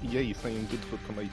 Yay, saying good for tomato.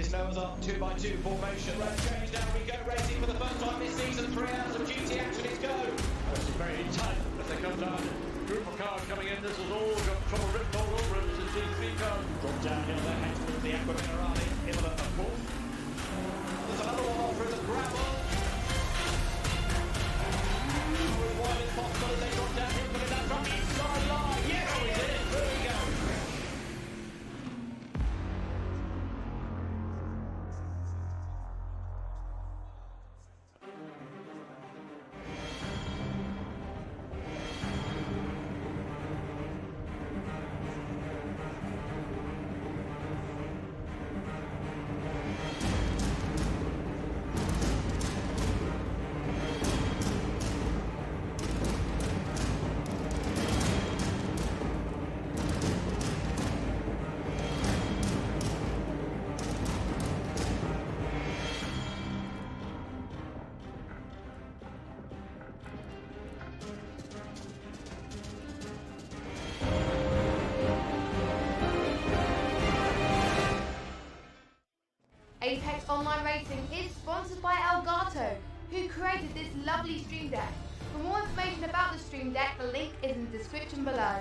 It's known as our 2x2 formation. Road change, down we go, racing for the first time this season. 3 hours of GT action, it's go. It's very tight as they come down. Group of cars coming in, this has all got trouble written all over it. This is G3 car. Drop downhill there, heads towards the Aqua Minerale. Imola at 4th. There's another one off through the gravel. As wide as possible as they drop downhill, putting that from the inside line. Yes, we did it. There we go. Apex Online Racing is sponsored by Elgato, who created this lovely stream deck. For more information about the stream deck, the link is in the description below.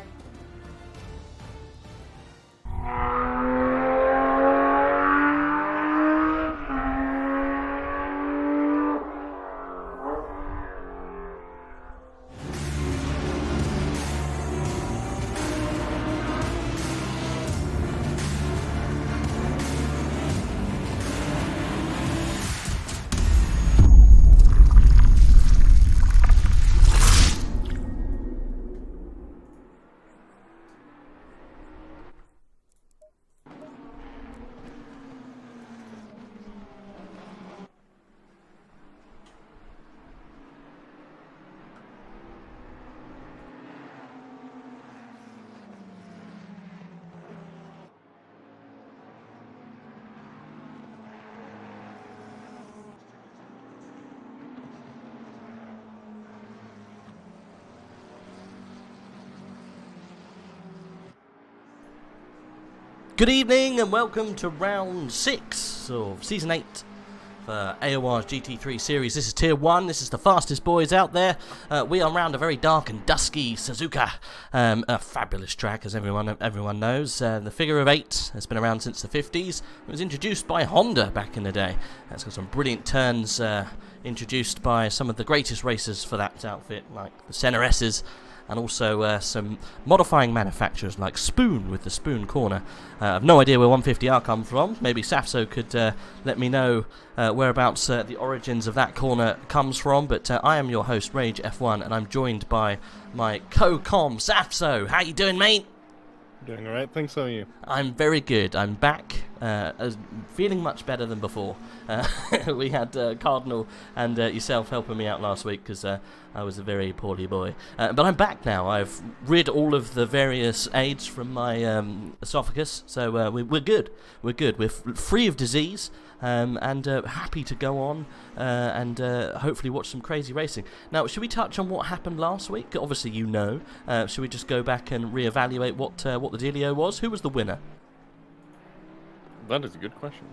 Good evening and welcome to round 6 of season 8 for AOR's GT3 series. This is tier 1, this is the fastest boys out there. We are around a very dark and dusky Suzuka, a fabulous track as everyone knows. The figure of 8 has been around since the 50s. It was introduced by Honda back in the day. It's got some brilliant turns introduced by some of the greatest racers for that outfit, like the Senna S's. And also some modifying manufacturers like Spoon with the Spoon corner. I've no idea where 150R come from. Maybe Saffzo could let me know whereabouts the origins of that corner comes from. But I am your host, Rage F1, and I'm joined by my co-com, Saffzo. How you doing, mate? Doing alright, thanks, how are you? I'm very good. I'm back, feeling much better than before. We had Cardinal and yourself helping me out last week because I was a very poorly boy. But I'm back now. I've rid all of the various aids from my esophagus, so we're good. We're good. We're free of disease and happy to go on and hopefully watch some crazy racing. Now, should we touch on what happened last week? Obviously, you know. Should we just go back and reevaluate what the dealio was? Who was the winner? That is a good question.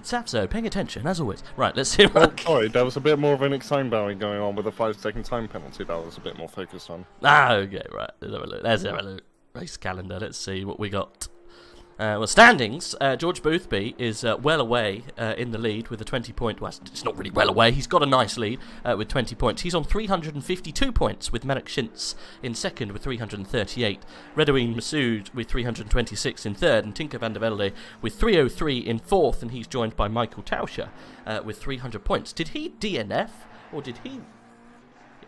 Saffzo, paying attention, as always. Right, let's see. Sorry, there was a bit more of an exciting bowing going on with a 5-second time penalty that I was a bit more focused on. Okay, right. Let's have a look. Race calendar, let's see what we got. Well, standings, George Boothby is well away in the lead with a 20-point... Well, it's not really well away. He's got a nice lead with 20 points. He's on 352 points with Merrick Shintz in second with 338. Redouine Massoud with 326 in third. And Tinker van der Velde with 303 in fourth. And he's joined by Michael Tauscher with 300 points. Did he DNF or did he...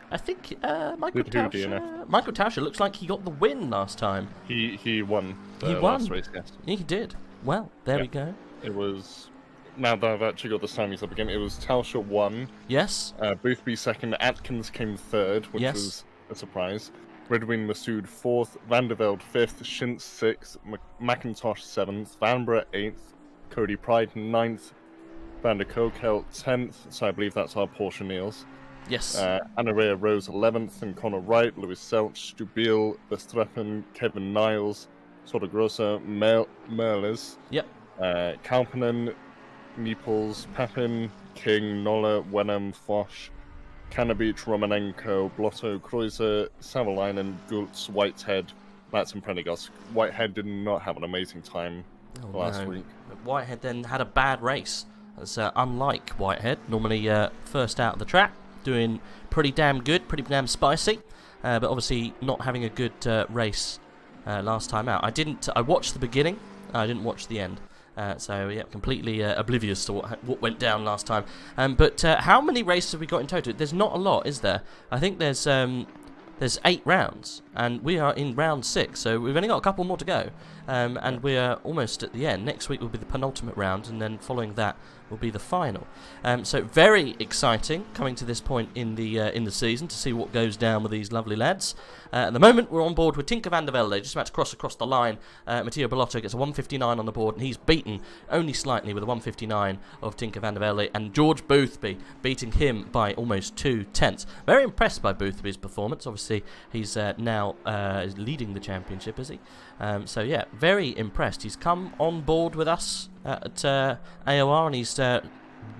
I think Michael Tauscher looks like he got the win last time. He won the He won. last race, yes. He did. Well, there we go. It was... Now that I've actually got the standings up again, it was Tauscher 1. Yes. Boothby 2nd, Atkins came 3rd, which was a surprise. Redouine Massoud 4th, Van der Velde 5th, Shintz 6th, McIntosh 7th, Vanbrugh 8th, Cody Pride 9th, Van der Kokel 10th, so I believe that's our Porsche Niels. Yes. Anaria Rose 11th, and Connor Wright, Lewis Selch, Stubil, Verstappen, Kevin Niles, Sordagrossa, Merles. Yep. Kalpanen, Meeples, Papin, King, Nola, Wenham, Foch, Kanabich, Romanenko, Blotto, Kreuzer, Savalainen, Gultz, Whitehead, Mats and Prendergast. Whitehead did not have an amazing time last week. Whitehead then had a bad race. That's unlike Whitehead, normally first out of the track, doing pretty damn good, pretty damn spicy, but obviously not having a good race last time out. I watched the beginning, I didn't watch the end. So yeah, completely oblivious to what went down last time. But how many races have we got in total? There's not a lot, is there? I think there's 8 rounds, and we are in round 6, so we've only got a couple more to go. And we're almost at the end. Next week will be the penultimate round, and then following that will be the final. So very exciting coming to this point in the season to see what goes down with these lovely lads. At the moment, we're on board with Tinker van der Velde, just about to cross across the line. Matteo Bellotto gets a 159 on the board, and he's beaten only slightly with a 159 of Tinker van der Velde, and George Boothby beating him by almost 2/10. Very impressed by Boothby's performance. Obviously, he's now leading the championship, is he? So yeah, very impressed. He's come on board with us at AOR, and he's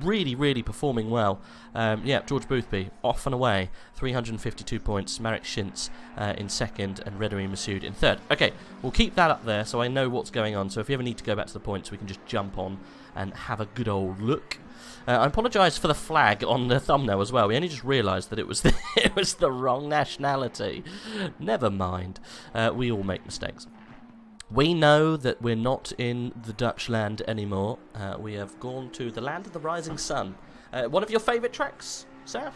really performing well. Yeah, George Boothby off and away, 352 points. Marek Schintz in second, and Redouane Massoud in third. Okay, we'll keep that up there so I know what's going on. So if you ever need to go back to the points, we can just jump on and have a good old look. I apologise for the flag on the thumbnail as well. We only just realised that it was the wrong nationality. Never mind. We all make mistakes. We know that we're not in the Dutch land anymore. We have gone to the land of the rising sun. One of your favourite tracks, Saf?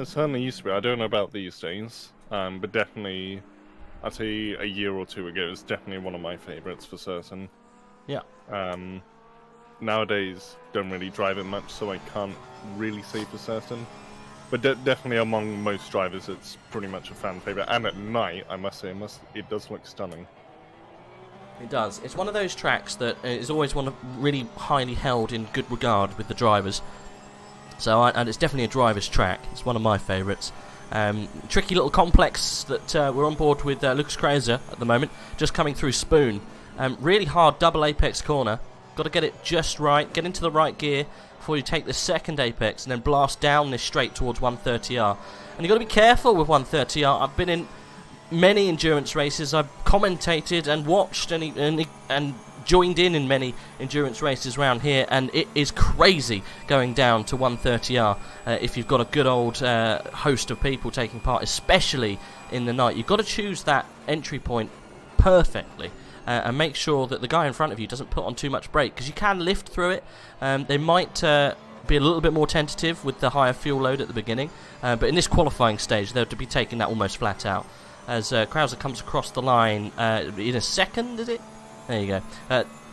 Certainly used to be. I don't know about these days, but definitely, I'd say a year or two ago, it was definitely one of my favourites for certain. Yeah. Nowadays, don't really drive it much, so I can't really say for certain. But definitely among most drivers, it's pretty much a fan favourite. And at night, I must say, it does look stunning. It does. It's one of those tracks that is always really highly held in good regard with the drivers. So, and it's definitely a driver's track. It's one of my favourites. Tricky little complex that we're on board with Lucas Kreuzer at the moment, just coming through Spoon. Really hard double apex corner. Got to get it just right, get into the right gear before you take the second apex, and then blast down this straight towards 130R. And you've got to be careful with 130R. I've been in many endurance races. I've commentated and watched and joined in many endurance races around here, and it is crazy going down to 130R if you've got a good old host of people taking part, especially in the night. You've got to choose that entry point perfectly. And make sure that the guy in front of you doesn't put on too much brake, because you can lift through it. They might be a little bit more tentative with the higher fuel load at the beginning, but in this qualifying stage they'll be taking that almost flat out. As Kreuzer comes across the line in a second, is it? There you go.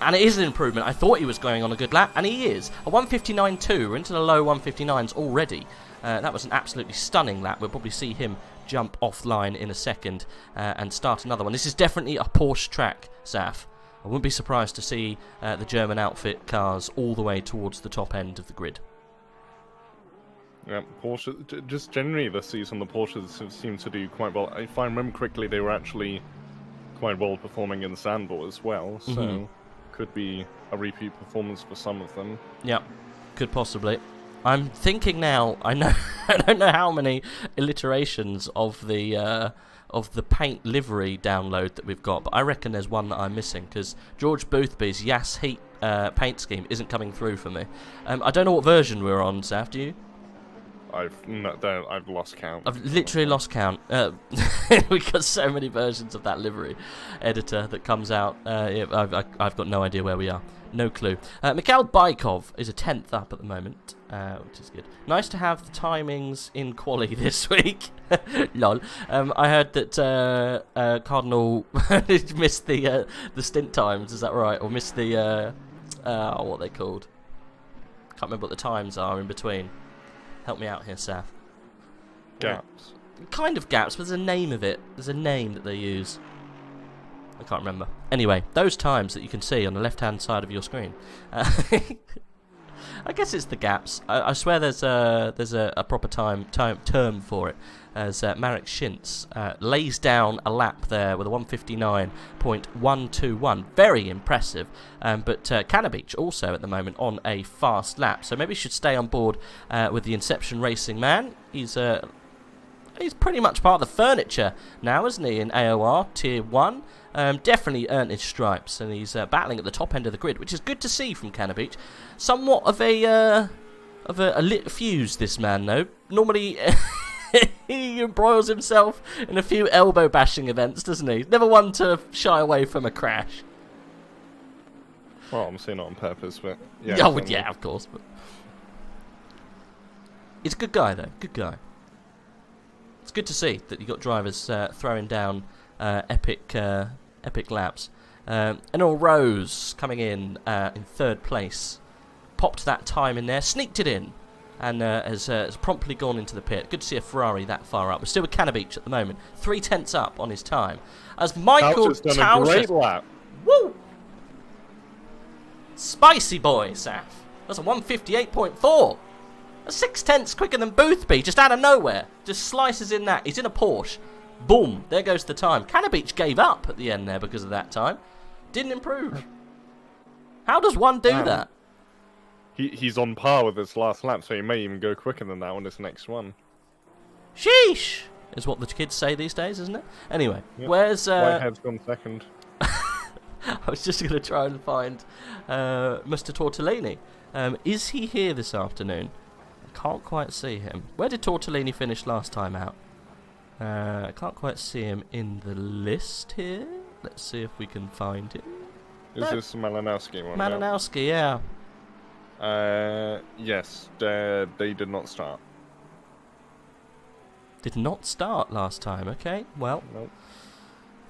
And it is an improvement. I thought he was going on a good lap, and he is. A 159.2, we're into the low 159s already. That was an absolutely stunning lap. We'll probably see him jump offline in a second and start another one. This is definitely a Porsche track, Saf. I wouldn't be surprised to see the German outfit cars all the way towards the top end of the grid. Yeah, Porsche, just generally this season, the Porsches seem to do quite well. If I remember correctly, they were actually quite well performing in the Sandboard as well, so could be a repeat performance for some of them. Yeah, could possibly. I'm thinking now, I don't know how many alliterations of the paint livery download that we've got, but I reckon there's one that I'm missing, because George Boothby's Yas Heat paint scheme isn't coming through for me. I don't know what version we're on, Saf, do you? I've lost count. I've literally lost count. We've got so many versions of that livery editor that comes out. I've got no idea where we are. No clue. Mikhail Baikov is a 10th up at the moment, which is good. Nice to have the timings in quali this week. Lol. I heard that Cardinal missed the stint times. Is that right? Or missed the what are they called? Can't remember what the times are in between. Help me out here, Saf. Gaps. Kind of gaps, but there's a name of it. There's a name that they use. I can't remember. Anyway, those times that you can see on the left-hand side of your screen. I guess it's the gaps. I swear there's a proper term for it. As Marek Schintz lays down a lap there with a 1:59.121. Very impressive. But Kanabic also at the moment on a fast lap. So maybe he should stay on board with the Inception Racing man. He's pretty much part of the furniture now, isn't he, in AOR Tier 1? Definitely earned his stripes, and he's battling at the top end of the grid, which is good to see from Kanabic. Somewhat of a lit fuse, this man, though. Normally... he embroils himself in a few elbow bashing events, doesn't he? Never one to shy away from a crash. Well, I'm saying not on purpose, but yeah. Oh, yeah, of course. But... he's a good guy, though. Good guy. It's good to see that you got drivers throwing down epic laps. Enel Rose coming in 3rd place. Popped that time in there, sneaked it in. And has promptly gone into the pit. Good to see a Ferrari that far up. We're still with Kanabic at the moment. 3/10 up on his time. As Michael done a great lap. Woo! Spicy boy, Saf. That's a 1:58.4. That's 6/10 quicker than Boothby, just out of nowhere. Just slices in that. He's in a Porsche. Boom. There goes the time. Kanabic gave up at the end there because of that time. Didn't improve. How does one do that? He's on par with his last lap, so he may even go quicker than that on this next one. Sheesh! Is what the kids say these days, isn't it? Anyway, yep. Where's... Whitehead's gone second. I was just going to try and find Mr. Tortellini. Is he here this afternoon? I can't quite see him. Where did Tortellini finish last time out? I can't quite see him in the list here. Let's see if we can find him. Is this the Malinowski one? Malinowski, yeah. Yes, they did not start. Did not start last time, okay, well. Nope.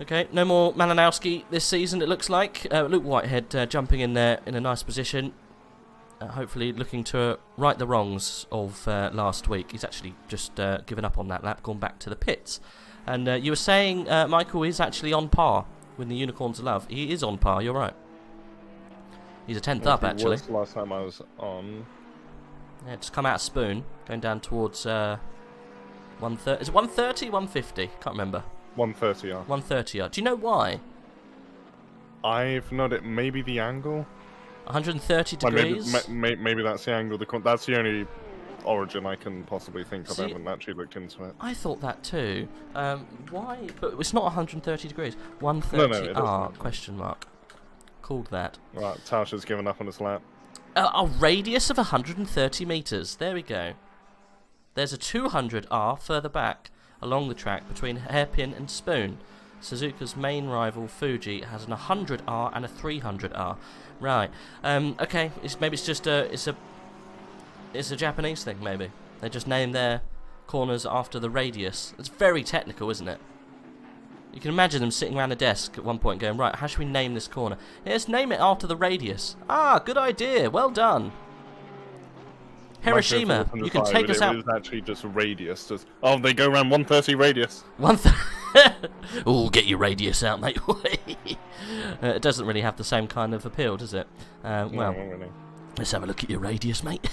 Okay, no more Malinowski this season, it looks like. Luke Whitehead jumping in there in a nice position. Hopefully looking to right the wrongs of last week. He's actually just given up on that lap, gone back to the pits. And you were saying Michael is actually on par with the Unicorns of Love. He is on par, you're right. He's a 10th up, actually. Was the last time I was on. Yeah, just come out of Spoon, going down towards 130. Is it 130, 150? Can't remember. 130, yeah. 130, yeah. Do you know why? I've not it. Maybe the angle. 130 degrees. Maybe that's the angle. That's the only origin I can possibly think of. I haven't actually looked into it. I thought that too. Why? But it's not 130 degrees. 130 R question mark. Called that. Right, Tasha's given up on his lap. A radius of 130 meters. There we go. There's a 200R further back along the track between Hairpin and Spoon. Suzuka's main rival Fuji has an 100R and a 300R. Right. Okay. Maybe it's just it's a Japanese thing. Maybe they just name their corners after the radius. It's very technical, isn't it? You can imagine them sitting around a desk at one point going, right, how should we name this corner? Yes, name it after the radius. Ah, good idea. Well done. Hiroshima, you can take us out. It was actually just a radius. Oh, they go around 130 radius. Oh, get your radius out, mate. It doesn't really have the same kind of appeal, does it? Well, no, really. Let's have a look at your radius, mate.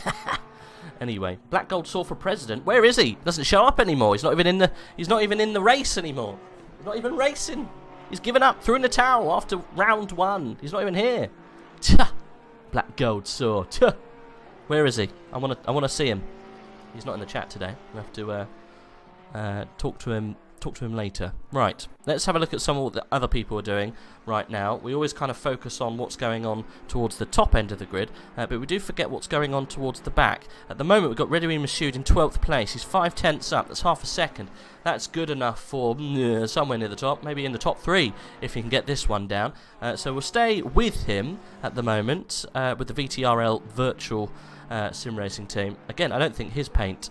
Anyway, Black Gold Saw for president. Where is he? Doesn't show up anymore. He's not even in the race anymore. He's not even racing. He's given up, threw in the towel after round 1. He's not even here. Black Gold Saw. Where is he? I want to see him. He's not in the chat today. We have to talk to him later. Right, let's have a look at some of what the other people are doing right now. We always kind of focus on what's going on towards the top end of the grid, but we do forget what's going on towards the back. At the moment, we've got Redwin Masood in 12th place. He's 5/10 up. That's half a second. That's good enough for somewhere near the top, maybe in the top 3 if he can get this one down. So we'll stay with him at the moment with the VTRL virtual sim racing team. Again, I don't think his paint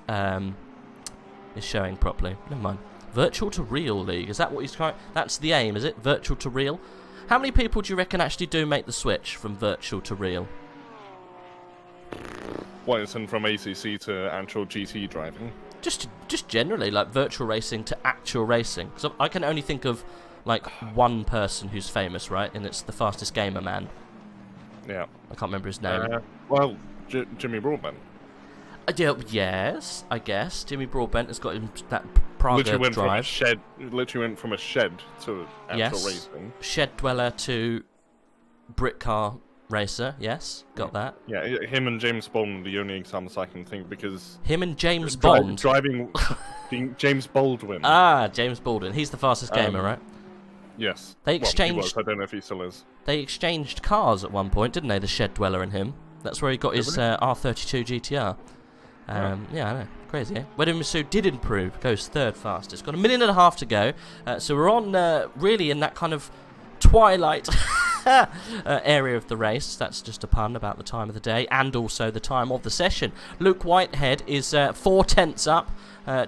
is showing properly. Never mind. Virtual to real league, is that what he's trying? That's the aim, is it? Virtual to real? How many people do you reckon actually do make the switch from virtual to real? What, it's from ACC to actual GT driving? Just generally, like virtual racing to actual racing. Because I can only think of like one person who's famous, right? And it's the Fastest Gamer man. Yeah. I can't remember his name. Well, Jimmy Broadbent. Yes, I guess Jimmy Broadbent has got him that Praga Literally went drive. from a shed to actual racing. Shed dweller to brick car racer. Yes, got that. Yeah, him and James Bond are the only examples I can think, because him and James Bond driving James Baldwin. James Baldwin. He's the fastest gamer, right? Yes. They exchanged. Well, he was. I don't know if he still is. They exchanged cars at one point, didn't they? The shed dweller and him. That's where he got his R32 GTR. Yeah, I know. Crazy, eh? Wedden Masood did improve, goes third fastest. Got a minute and a half to go. So we're on really in that kind of twilight area of the race. That's just a pun about the time of the day and also the time of the session. Luke Whitehead is 4 tenths up,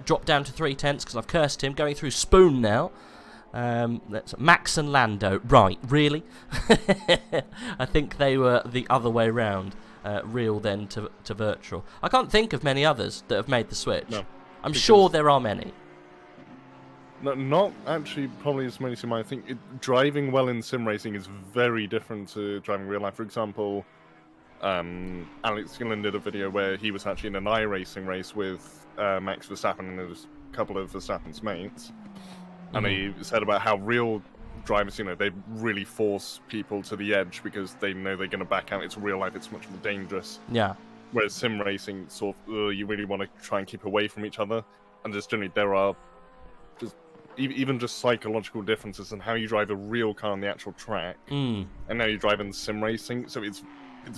dropped down to 3 tenths because I've cursed him. Going through Spoon now. That's Max and Lando. Right, really? I think they were the other way round. Real then to virtual. I can't think of many others that have made the switch. No, I'm sure there are many. No, not actually probably as many as you might think. Driving well in sim racing is very different to driving real life. For example, Alex Gillen did a video where he was actually in an iRacing race with Max Verstappen and a couple of Verstappen's mates. And he said about how real drivers, they really force people to the edge because they know they're going to back out. It's real life, it's much more dangerous. Yeah. Whereas sim racing, sort of, you really want to try and keep away from each other. And just generally, there are even just psychological differences in how you drive a real car on the actual track and how you drive in sim racing. So it's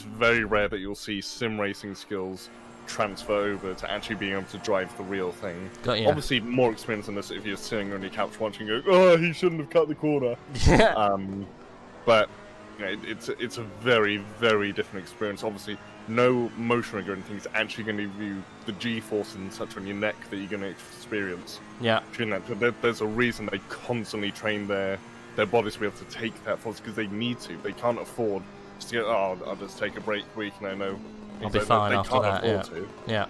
very rare that you'll see sim racing skills transfer over to actually being able to drive the real thing. Obviously, more experience in this if you're sitting on your couch watching and go, oh, he shouldn't have cut the corner. But it's a very, very different experience. Obviously, no motion rig or anything is actually going to give you the G-force and such on your neck that you're going to experience. Yeah. There's a reason they constantly train their bodies to be able to take that force, because they need to. They can't afford just to go, I'll just take a break week and I know I'll be fine after that. Yeah.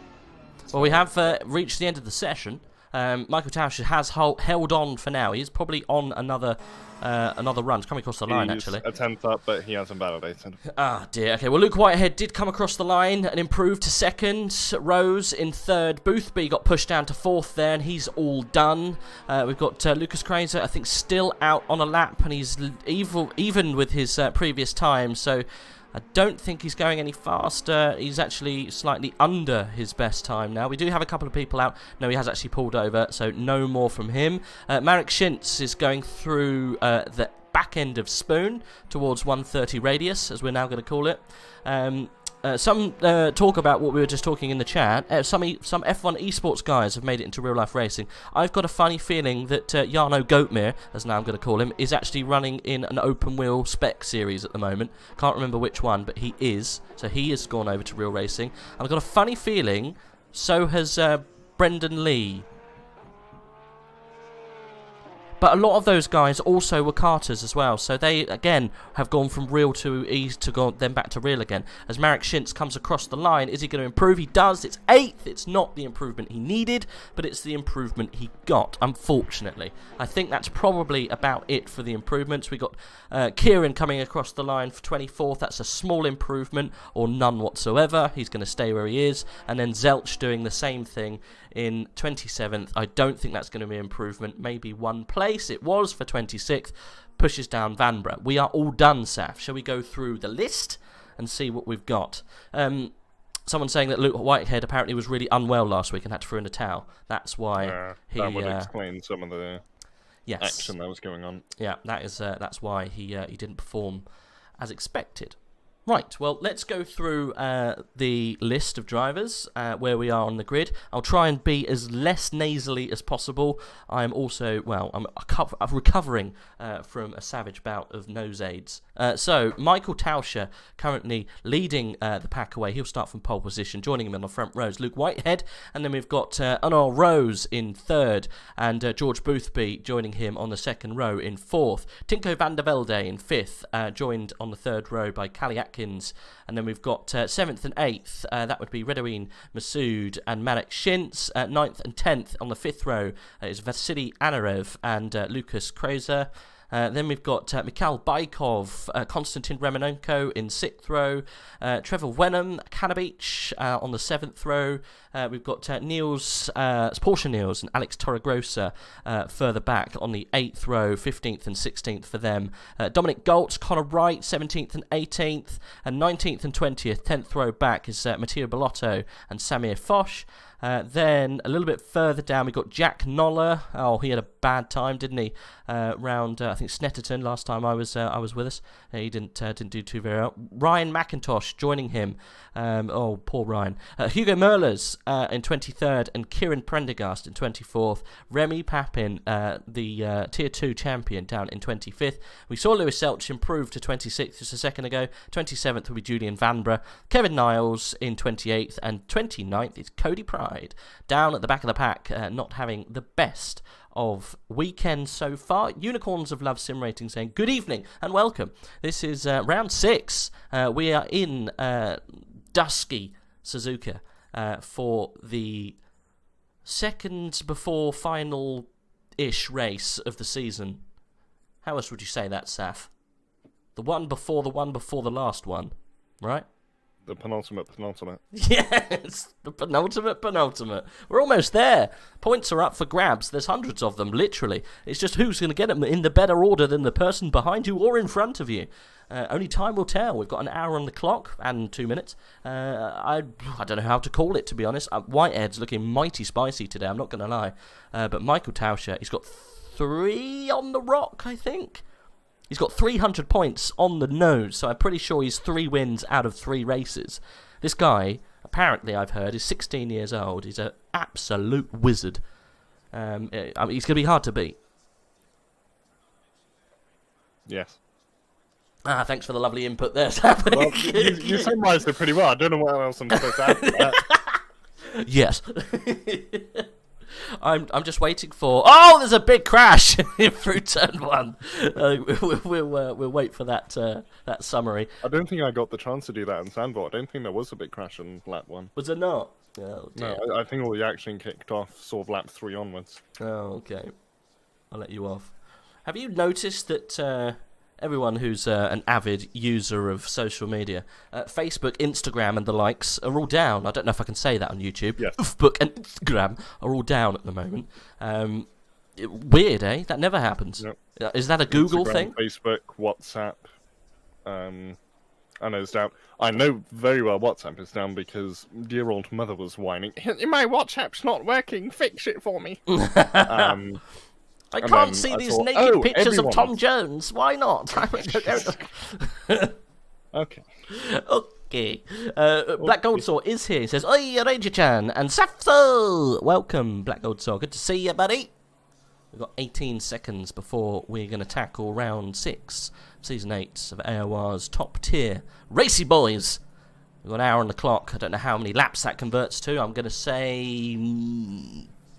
Well, we have reached the end of the session. Michael Tauscher has held on for now. He's probably on another run. He's coming across the line, actually. He's a 10th up, but he hasn't validated. Ah, dear. Okay, well, Luke Whitehead did come across the line and improved to second. Rose in third. Boothby got pushed down to fourth there, and he's all done. We've got Lucas Kraser, I think, still out on a lap, and he's even with his previous time, so I don't think he's going any faster. He's actually slightly under his best time now. We do have a couple of people out. No, he has actually pulled over, so no more from him. Marek Schintz is going through the back end of Spoon towards 130 radius, as we're now going to call it. Some talk about what we were just talking in the chat. Some F1 esports guys have made it into real life racing. I've got a funny feeling that Jarno Goatmere, as now I'm going to call him, is actually running in an open wheel spec series at the moment. Can't remember which one, but he is. So he has gone over to real racing. And I've got a funny feeling so has Brendan Lee. But a lot of those guys also were karters as well, so they, again, have gone from real to ease to go then back to real again. As Marek Schintz comes across the line, is he going to improve? He does. It's 8th. It's not the improvement he needed, but it's the improvement he got, unfortunately. I think that's probably about it for the improvements. We got Kieran coming across the line for 24th. That's a small improvement, or none whatsoever. He's going to stay where he is. And then Zelch doing the same thing in 27th. I don't think that's going to be an improvement. Maybe one place. It was for 26th. Pushes down Vanbrugh. We are all done, Saf. Shall we go through the list and see what we've got? Someone saying that Luke Whitehead apparently was really unwell last week and had to throw in a towel. That's why he... That would explain some of the action that was going on. Yeah, that's why he didn't perform as expected. Right, well, let's go through the list of drivers, where we are on the grid. I'll try and be as less nasally as possible. I'm also, I'm recovering from a savage bout of nose aids. So, Michael Tauscher currently leading the pack away. He'll start from pole position. Joining him in the front row is Luke Whitehead. And then we've got Anil Rose in third. And George Boothby joining him on the second row in fourth. Tinko van der Velde in fifth, joined on the third row by Callie Atkins. And then we've got 7th and 8th, that would be Redouin Masood and Marek Schintz. 9th and 10th on the 5th row is Vasily Anarev and Lucas Kraser. Then we've got Mikhail Baikov, Konstantin Remenenko in 6th row, Trevor Wenham, Kanabich on the 7th row. We've got Porsche Niels and Alex Torregrossa further back on the 8th row, 15th and 16th for them. Dominic Galt, Connor Wright, 17th and 18th, and 19th and 20th, 10th row back is Matteo Bellotto and Samir Foch. Then a little bit further down, we got Jack Noller. Oh, he had a bad time, didn't he? Round I think Snetterton last time I was with us. He didn't do too very well. Ryan McIntosh joining him. Oh, poor Ryan. Hugo Merlers in 23rd and Kieran Prendergast in 24th. Remy Papin, the Tier 2 champion, down in 25th. We saw Lewis Selch improve to 26th just a second ago. 27th will be Julian Vanbrugh. Kevin Niles in 28th, and 29th is Cody Pride. Down at the back of the pack, not having the best of weekends so far. Unicorns of Love Sim Rating saying good evening and welcome. This is round 6. We are in dusky Suzuka for the second before final-ish race of the season. How else would you say that, Saf? The one before the last one, right? The penultimate. Yes, the penultimate. We're almost there. Points are up for grabs. There's hundreds of them, literally. It's just who's going to get them in the better order than the person behind you or in front of you. Only time will tell. We've got an hour on the clock and 2 minutes. I don't know how to call it, to be honest. Whitehead's looking mighty spicy today, I'm not going to lie. But Michael Tauscher, he's got 3 on the rock, I think. He's got 300 points on the nose, so I'm pretty sure he's 3 wins out of 3 races. This guy, apparently I've heard, is 16 years old. He's an absolute wizard. He's going to be hard to beat. Yes. Thanks for the lovely input there. Well, you summarised it pretty well. I don't know what else I'm supposed to add to that. Yes. I'm just waiting for. Oh, there's a big crash through turn 1. We'll wait for that summary. I don't think I got the chance to do that in Sandboard. I don't think there was a big crash in lap 1. Was there not? Oh, dear. No, I think all the action kicked off sort of lap 3 onwards. Oh, okay. I'll let you off. Have you noticed that everyone who's an avid user of social media, Facebook, Instagram and the likes are all down? I don't know if I can say that on YouTube. Yes. Facebook and Instagram are all down at the moment. Weird, eh? That never happens. Yep. Is that a Google Instagram, thing? Facebook, WhatsApp. I know it's down. I know very well WhatsApp is down because dear old mother was whining. My WhatsApp's not working. Fix it for me. I can't see these naked pictures of Tom Jones. Why not? Okay. Okay. Black Gold Saw is here. He says, "Oi, Ranger-chan and Saffzo! Welcome, Black Gold Saw. Good to see you, buddy." We've got 18 seconds before we're going to tackle round 6, season 8 of AOR's top tier Racy Boys. We've got an hour on the clock. I don't know how many laps that converts to. I'm going to say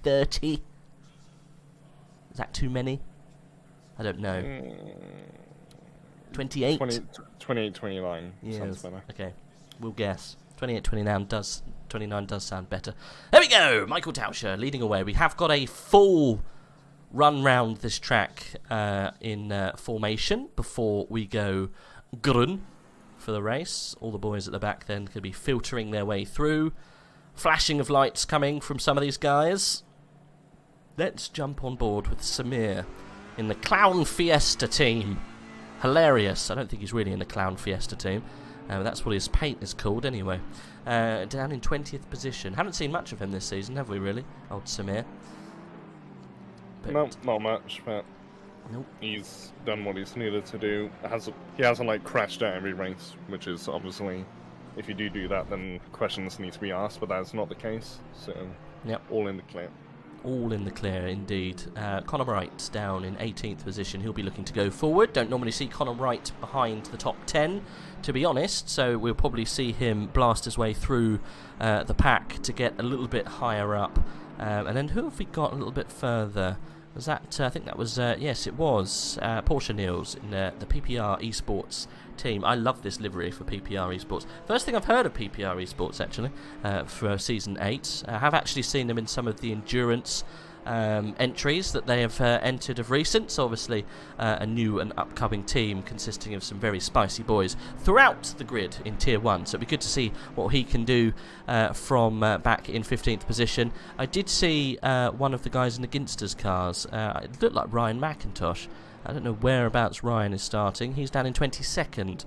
30. Is that too many? I don't know. 28? 28, 29. Yes. Sounds better. Okay, we'll guess. 28, 29 does sound better. There we go! Michael Tauscher leading away. We have got a full run round this track in formation before we go grun for the race. All the boys at the back then could be filtering their way through. Flashing of lights coming from some of these guys. Let's jump on board with Samir in the Clown Fiesta team. Hilarious. I don't think he's really in the Clown Fiesta team. That's what his paint is called anyway. Down in 20th position. Haven't seen much of him this season, have we really? Old Samir. But No, not much, but nope. he's done what he's needed to do. He hasn't like crashed out every race, which is obviously, if you do that, then questions need to be asked, but that's not the case. So, Yep. all in the clear. All in the clear, indeed. Connor Wright down in 18th position. He'll be looking to go forward. Don't normally see Connor Wright behind the top 10, to be honest. So we'll probably see him blast his way through the pack to get a little bit higher up. And then who have we got a little bit further? Was that? I think that was. Yes, it was Porsche Niels in the PPR Esports team. I love this livery for PPR Esports. First thing I've heard of PPR Esports actually for season 8. I have actually seen them in some of the endurance entries that they have entered of recent. So obviously a new and upcoming team consisting of some very spicy boys throughout the grid in Tier 1. So it'd be good to see what he can do from back in 15th position. I did see one of the guys in the Ginsters cars. It looked like Ryan McIntosh. I don't know whereabouts Ryan is starting. He's down in 22nd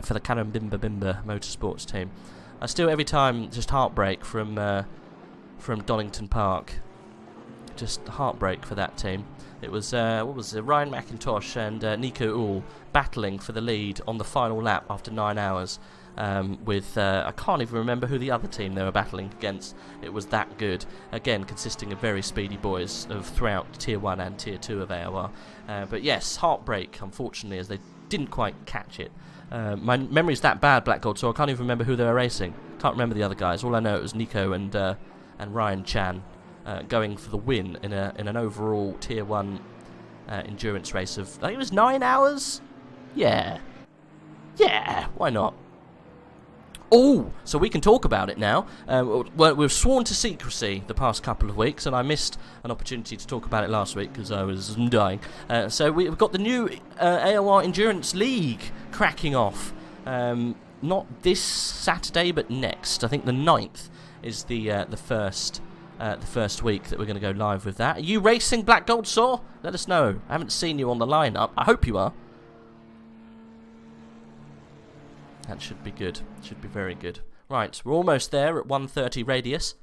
for the Karambimba Bimba Motorsports team. Still, every time, just heartbreak from Donington Park. Just heartbreak for that team. It was Ryan McIntosh and Nico Uhl battling for the lead on the final lap after 9 hours. With I can't even remember who the other team they were battling against. It was that good. Again, consisting of very speedy boys throughout Tier 1 and Tier 2 of AOR. But yes, heartbreak, unfortunately, as they didn't quite catch it. My memory's that bad, Black Gold, so I can't even remember who they were racing. Can't remember the other guys. All I know it was Nico and Ryan Chan going for the win in an overall Tier 1 endurance race of, I think it was 9 hours? Yeah, why not? Oh, so we can talk about it now. Well, we've sworn to secrecy the past couple of weeks, and I missed an opportunity to talk about it last week because I was dying. So we've got the new AOR Endurance League cracking off. Not this Saturday, but next. I think the 9th is the first week that we're going to go live with that. Are you racing, Black Gold Saw? Let us know. I haven't seen you on the lineup. I hope you are. That should be good. Should be very good. Right, we're almost there at 1:30 radius.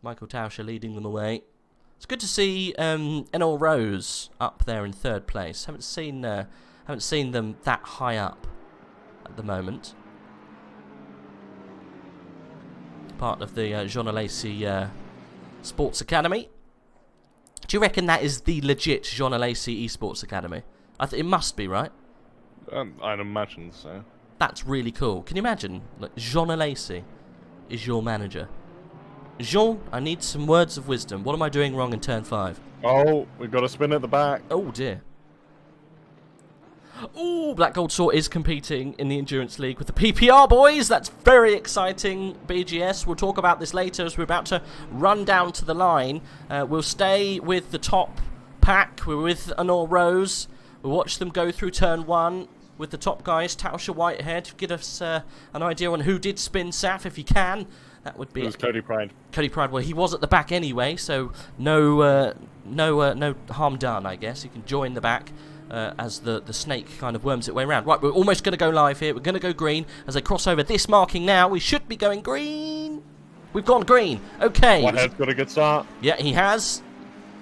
Michael Tauscher leading them away. It's good to see Enol Rose up there in 3rd place. Haven't seen them that high up at the moment. Part of the Jean Alesi Sports Academy. Do you reckon that is the legit Jean Alesi Esports Academy? It must be, right? I'd imagine so. That's really cool. Can you imagine? Like, Jean Alesi is your manager. Jean, I need some words of wisdom. What am I doing wrong in turn 5? Oh, we've got a spin at the back. Oh, dear. Oh, Black Gold Saw is competing in the Endurance League with the PPR boys. That's very exciting, BGS. We'll talk about this later as we're about to run down to the line. We'll stay with the top pack. We're with Enol Rose. We'll watch them go through turn 1. With the top guys, Tauscher Whitehead, give us an idea on who did spin Saf, if you can. That would be. It was Cody Pride. Cody Pride. Well, he was at the back anyway, so no harm done, I guess. You can join the back as the snake kind of worms its way around. Right, we're almost going to go live here. We're going to go green as they cross over this marking now. We should be going green. We've gone green. Okay. Whitehead's got a good start. Yeah, he has.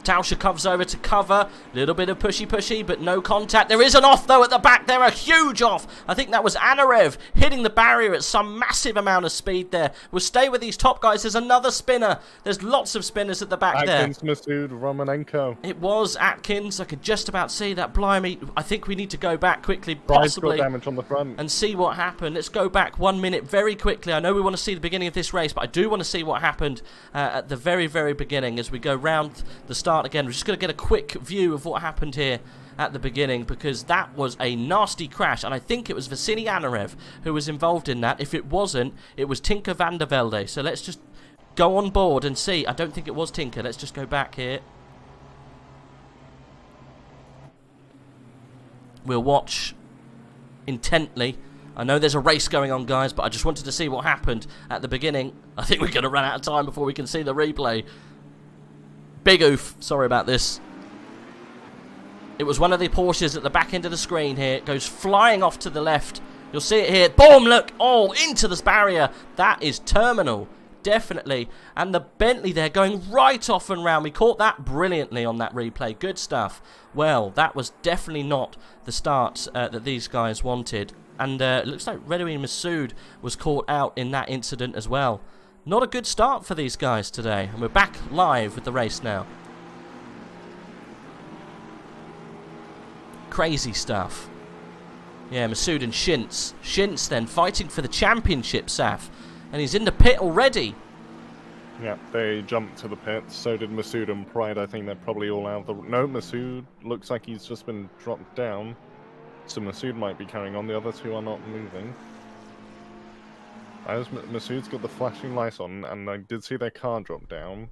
Tauscher comes over to cover. Little bit of pushy, but no contact. There is an off, though, at the back there. A huge off. I think that was Anarev hitting the barrier at some massive amount of speed there. We'll stay with these top guys. There's another spinner. There's lots of spinners at the back there. Atkins, Masood, Romanenko. It was Atkins. I could just about see that. Blimey. I think we need to go back quickly, possibly, got damage on the front, and see what happened. Let's go back 1 minute very quickly. I know we want to see the beginning of this race, but I do want to see what happened at the very, very beginning as we go round the start again. We're just going to get a quick view of what happened here at the beginning, because that was a nasty crash, and I think it was Vasily Anarev who was involved in that. If it wasn't, it was Tinker van der Velde. So let's just go on board and see. I don't think it was Tinker. Let's just go back here. We'll watch intently. I know there's a race going on, guys, but I just wanted to see what happened at the beginning. I think we're going to run out of time before we can see the replay. Big oof. Sorry about this. It was one of the Porsches at the back end of the screen here. It goes flying off to the left. You'll see it here. Boom, look. Oh, into this barrier. That is terminal. Definitely. And the Bentley there going right off and round. We caught that brilliantly on that replay. Good stuff. Well, that was definitely not the start that these guys wanted. And it looks like Redouane Masood was caught out in that incident as well. Not a good start for these guys today. And we're back live with the race now. Crazy stuff. Yeah, Masood and Shintz. Shintz then fighting for the championship, Saf. And he's in the pit already. Yeah, they jumped to the pit. So did Masood and Pride. I think they're probably all out of the... No, Masood looks like he's just been dropped down. So Masood might be carrying on. The other two are not moving. As Masood's got the flashing lights on, and I did see their car drop down.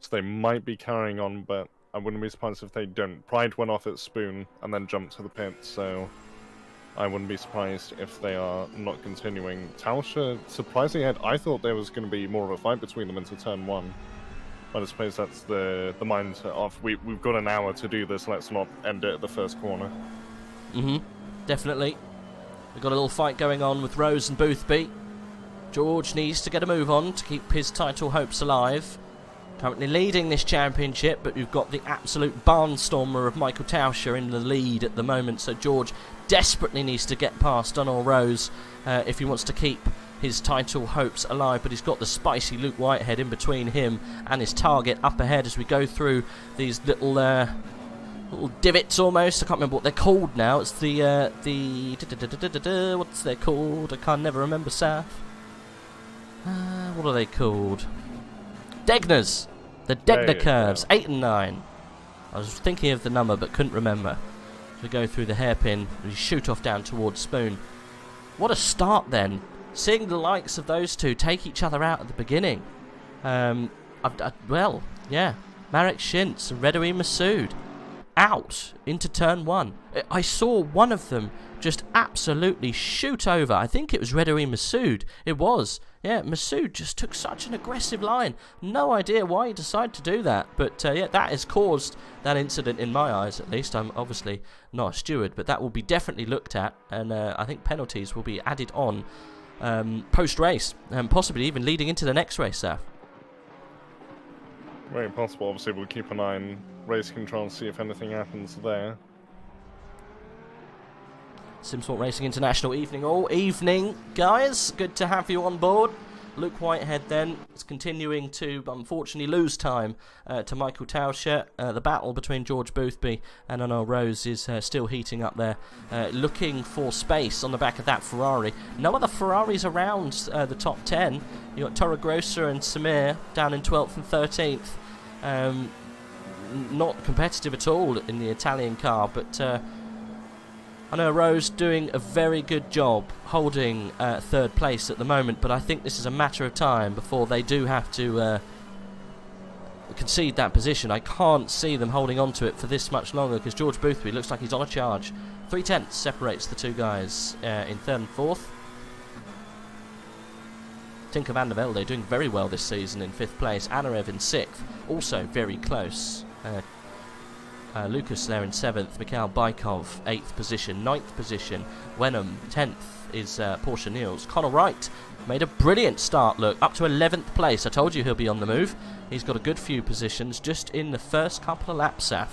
So they might be carrying on, but I wouldn't be surprised if they don't. Pride went off at Spoon and then jumped to the pit, so I wouldn't be surprised if they are not continuing. Tauscher, surprisingly, I thought there was going to be more of a fight between them into turn 1. But I suppose that's the mindset of, we've got an hour to do this, let's not end it at the first corner. Definitely. We've got a little fight going on with Rose and Boothby. George needs to get a move on to keep his title hopes alive. Currently leading this championship, but we've got the absolute barnstormer of Michael Tauscher in the lead at the moment, so George desperately needs to get past Donald Rose if he wants to keep his title hopes alive, but he's got the spicy Luke Whitehead in between him and his target up ahead as we go through these little divots almost. I can't remember what they're called now. It's the what's they called? I can't never remember, Saf. What are they called? Degners. The Degner curves, 8 and 9. I was thinking of the number but couldn't remember. So we go through the hairpin and we shoot off down towards Spoon. What a start then. Seeing the likes of those two take each other out at the beginning. Well, yeah. Marek Shintz and Redouin Masood out into turn 1. I saw one of them just absolutely shoot over. I think it was Redouin Masood. It was. Yeah, Masood just took such an aggressive line. No idea why he decided to do that. But yeah, that has caused that incident in my eyes, at least. I'm obviously not a steward, but that will be definitely looked at. And I think penalties will be added on post-race, and possibly even leading into the next race, Saf. Very possible. Obviously, we'll keep an eye on race control and see if anything happens there. SimSok Racing International evening all. Evening, guys. Good to have you on board. Luke Whitehead then is continuing to, unfortunately, lose time to Michael Tauscher. The battle between George Boothby and Donald Rose is still heating up there, looking for space on the back of that Ferrari. No other Ferraris around the top 10. You've got Torregrossa and Samir down in 12th and 13th. Not competitive at all in the Italian car, but I know Rose doing a very good job holding third place at the moment, but I think this is a matter of time before they do have to concede that position. I can't see them holding on to it for this much longer because George Boothby looks like he's on a charge. 3/10 separates the two guys in third and fourth. Tinker van der Velde doing very well this season in 5th place. Anarev in 6th, also very close. Lucas there in 7th, Mikhail Bykov 8th position, 9th position, Wenham 10th is Porsche Niels. Connor Wright made a brilliant start, look, up to 11th place. I told you he'll be on the move. He's got a good few positions just in the first couple of laps, Saf.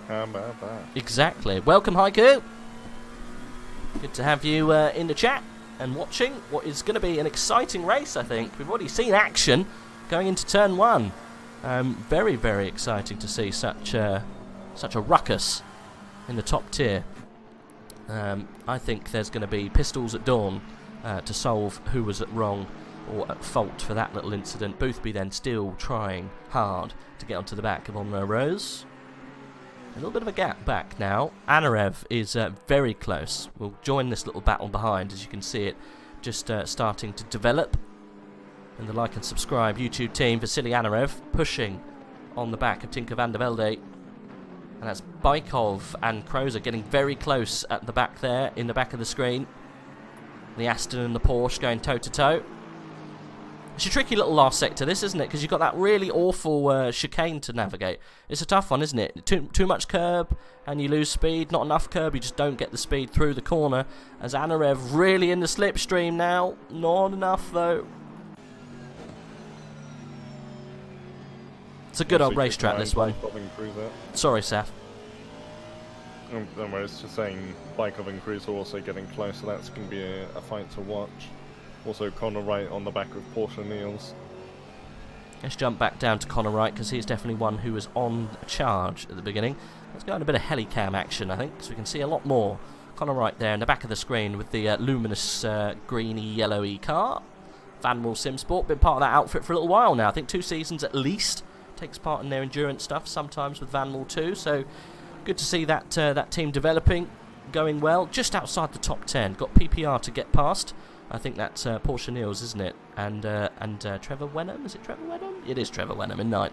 How about that? Exactly. Welcome, Haiku. Good to have you in the chat and watching what is going to be an exciting race, I think. We've already seen action going into turn 1. Very, very exciting to see such a ruckus in the top tier. I think there's going to be pistols at dawn to solve who was at wrong or at fault for that little incident. Boothby then still trying hard to get onto the back of Honor Rose. A little bit of a gap back now. Anarev is very close. We'll join this little battle behind, as you can see it just starting to develop. And the like and subscribe YouTube team, Vasily Anarev pushing on the back of Tinker van der Velde. And that's Bykov and Krozer getting very close at the back there, in the back of the screen. The Aston and the Porsche going toe-to-toe. It's a tricky little last sector, this, isn't it? Because you've got that really awful chicane to navigate. It's a tough one, isn't it? Too much curb and you lose speed. Not enough curb, you just don't get the speed through the corner. As Anarev really in the slipstream now. Not enough, though. It's a good old racetrack, this one. Sorry, Saf. Don't worry, it's just saying Bykov and Cruz are also getting close, so that's going to be a fight to watch. Also, Connor Wright on the back of Porsche Niels. Let's jump back down to Connor Wright, because he's definitely one who was on charge at the beginning. Let's go on a bit of helicam action, I think, so we can see a lot more. Connor Wright there in the back of the screen with the luminous greeny, yellowy car. Vanwall SimSport, been part of that outfit for a little while now. I think 2 seasons at least. Takes part in their endurance stuff, sometimes with Vanwall too. So good to see that that team developing, going well. Just outside the top 10, got PPR to get past. I think that's Porsche Niels, isn't it? And Trevor Wenham, is it Trevor Wenham? It is Trevor Wenham in 9th.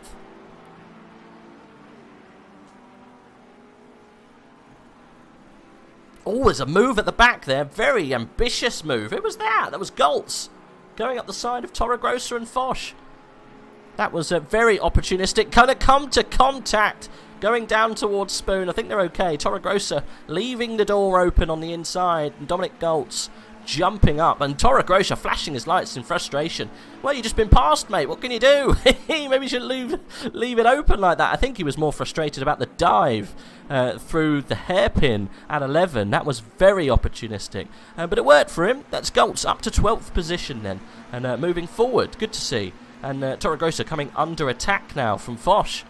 Oh, there's a move at the back there. Very ambitious move. Who was that? That was Goltz going up the side of Torregrossa and Foch. That was very opportunistic. Kind of come to contact going down towards Spoon. I think they're okay. Torregrossa leaving the door open on the inside. And Dominic Goltz jumping up. And Torregrossa flashing his lights in frustration. Well, you've just been passed, mate. What can you do? Maybe you shouldn't leave it open like that. I think he was more frustrated about the dive through the hairpin at 11. That was very opportunistic. But it worked for him. That's Goltz up to 12th position then. And moving forward. Good to see. And Torregrossa coming under attack now from Foch.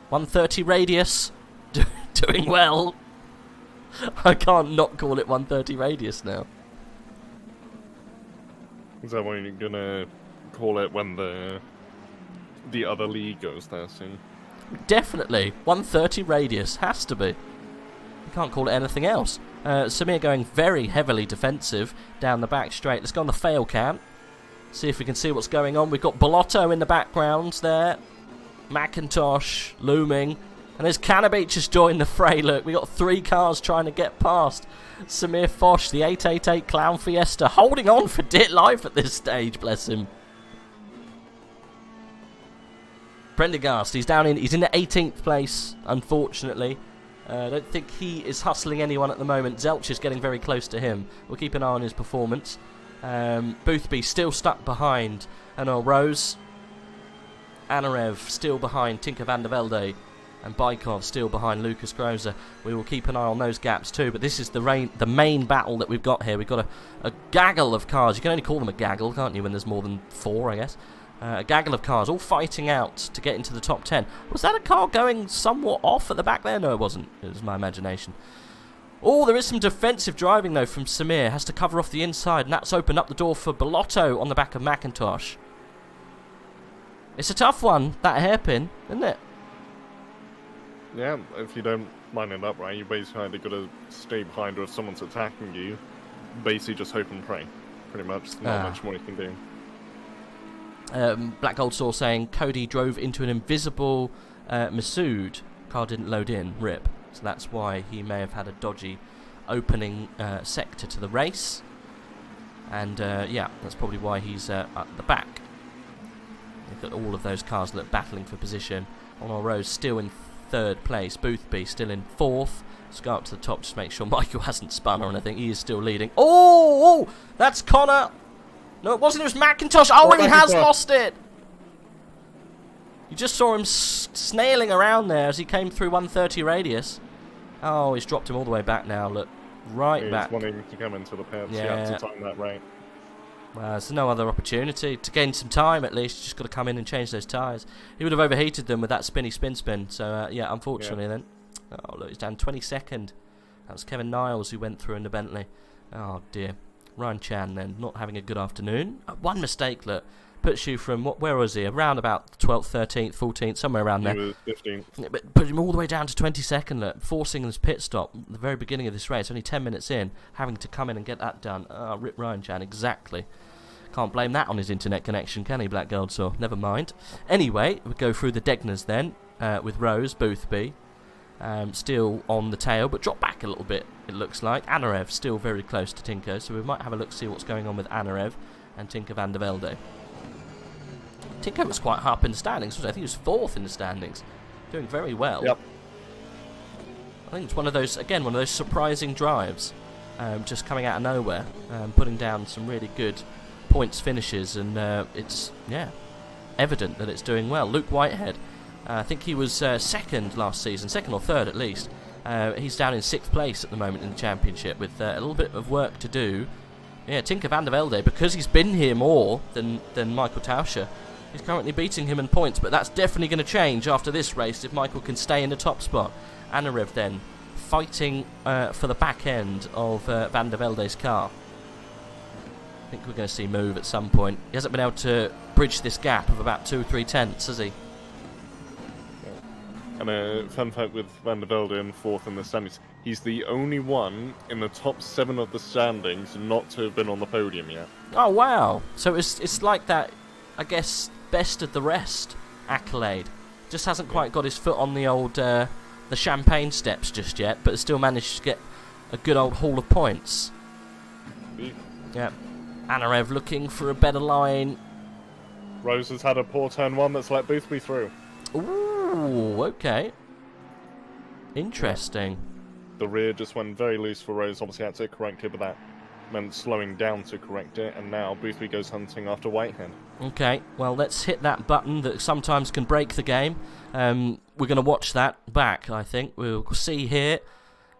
130 radius. Doing well. I can't not call it 130 radius now. Is that what you're gonna call it when the other league goes there soon? Definitely. 130 radius. Has to be. You can't call it anything else. Samir going very heavily defensive down the back straight. Let's go on the fail cam. See if we can see what's going on. We've got Bellotto in the background there. McIntosh looming. And there's Cannabate just joined the fray. Look, we got 3 cars trying to get past Samir Foch, the 888 Clown Fiesta, holding on for dear life at this stage, bless him. Prendergast, he's in the 18th place, unfortunately. I don't think he is hustling anyone at the moment. Zelch is getting very close to him. We'll keep an eye on his performance. Boothby still stuck behind Anil Rose. Anarev still behind Tinker van der Velde. And Baikov still behind Lucas Groza. We will keep an eye on those gaps too. But this is the main battle that we've got here. We've got a gaggle of cars. You can only call them a gaggle, can't you, when there's more than 4, I guess. A gaggle of cars all fighting out to get into the top 10. Was that a car going somewhat off at the back there? No, it wasn't. It was my imagination. Oh, there is some defensive driving, though, from Samir. Has to cover off the inside, and that's opened up the door for Bellotto on the back of McIntosh. It's a tough one, that hairpin, isn't it? Yeah, if you don't line it up right, you basically either got to stay behind, or if someone's attacking you, basically just hope and pray. Pretty much, there's not much more you can do. Black Gold Saw saying Cody drove into an invisible Masood. Car didn't load in, rip. So that's why he may have had a dodgy opening sector to the race. And yeah, that's probably why he's at the back. Look at all of those cars battling for position. On our road, still in 3rd place. Boothby still in 4th. Let's go up to the top, just make sure Michael hasn't spun or anything. He is still leading. Oh, that's Connor. No, it wasn't. It was McIntosh. Oh, and he has lost it. You just saw him snailing around there as he came through 130 radius. Oh, he's dropped him all the way back now. Look, right back. He's wanting to come into the pits. Yeah. You have to time that right. Well, there's no other opportunity to gain some time. At least, just got to come in and change those tyres. He would have overheated them with that spin. So yeah, unfortunately then. Oh, look, he's down 22nd. That was Kevin Niles who went through in the Bentley. Oh dear. Ryan Chan then not having a good afternoon. One mistake, look, puts you from where was he? Around about 12th, 13th, 14th, somewhere around there. He was 15th. But put him all the way down to 22nd, look, forcing his pit stop at the very beginning of this race, only 10 minutes in, having to come in and get that done. Rip Ryan Chan, exactly. Can't blame that on his internet connection, can he, Black Gold Saw? Never mind. Anyway, we go through the Degners then, with Rose, Boothby. Still on the tail, but dropped back a little bit, it looks like. Anarev still very close to Tinker, so we might have a look, see what's going on with Anarev and Tinker van der Velde. Tinker was quite high up in the standings, wasn't he? I think he was 4th in the standings. Doing very well. Yep. I think it's one of those, again, one of those surprising drives. Just coming out of nowhere, putting down some really good points finishes, and it's, yeah, evident that it's doing well. Luke Whitehead. I think he was 2nd last season, 2nd or 3rd at least. He's down in 6th place at the moment in the championship with a little bit of work to do. Yeah, Tinker van der Velde, because he's been here more than Michael Tauscher, he's currently beating him in points, but that's definitely going to change after this race if Michael can stay in the top spot. Anarev then fighting for the back end of van der Velde's car. I think we're going to see move at some point. He hasn't been able to bridge this gap of about 2 or 3 tenths, has he? And a fun fact with Van der Velde in 4th in the standings, He's the only one in the top 7 of the standings not to have been on the podium yet. Oh, wow. So it's like that, I guess, best of the rest accolade. Just hasn't quite got his foot on the old, the champagne steps just yet, but has still managed to get a good old haul of points. Yeah. Anarev looking for a better line. Rose has had a poor turn 1 that's let Boothby through. Ooh, okay. Interesting. The rear just went very loose for Rose, obviously had to correct it, but that meant slowing down to correct it, and now Boothby goes hunting after Whitehead. Okay, well, let's hit that button that sometimes can break the game. We're going to watch that back, I think. We'll see here.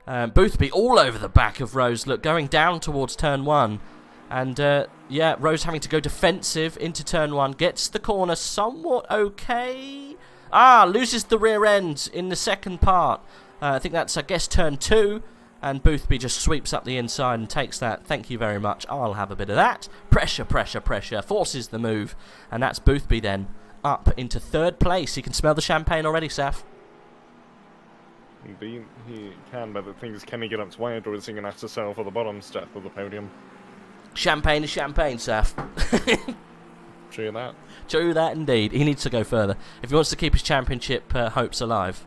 Boothby all over the back of Rose, look, going down towards turn 1. And, yeah, Rose having to go defensive into turn 1. Gets the corner somewhat okay. Loses the rear end in the second part. I think that's, I guess, turn 2. And Boothby just sweeps up the inside and takes that. Thank you very much. I'll have a bit of that. Pressure, pressure, pressure. Forces the move. And that's Boothby then up into 3rd place. You can smell the champagne already, Saf. Indeed, he can, but the thing is, can he get up to Whitehead, or is he going to have to settle for the bottom step of the podium? Champagne is champagne, Saf. True that. True that indeed. He needs to go further. If he wants to keep his championship hopes alive,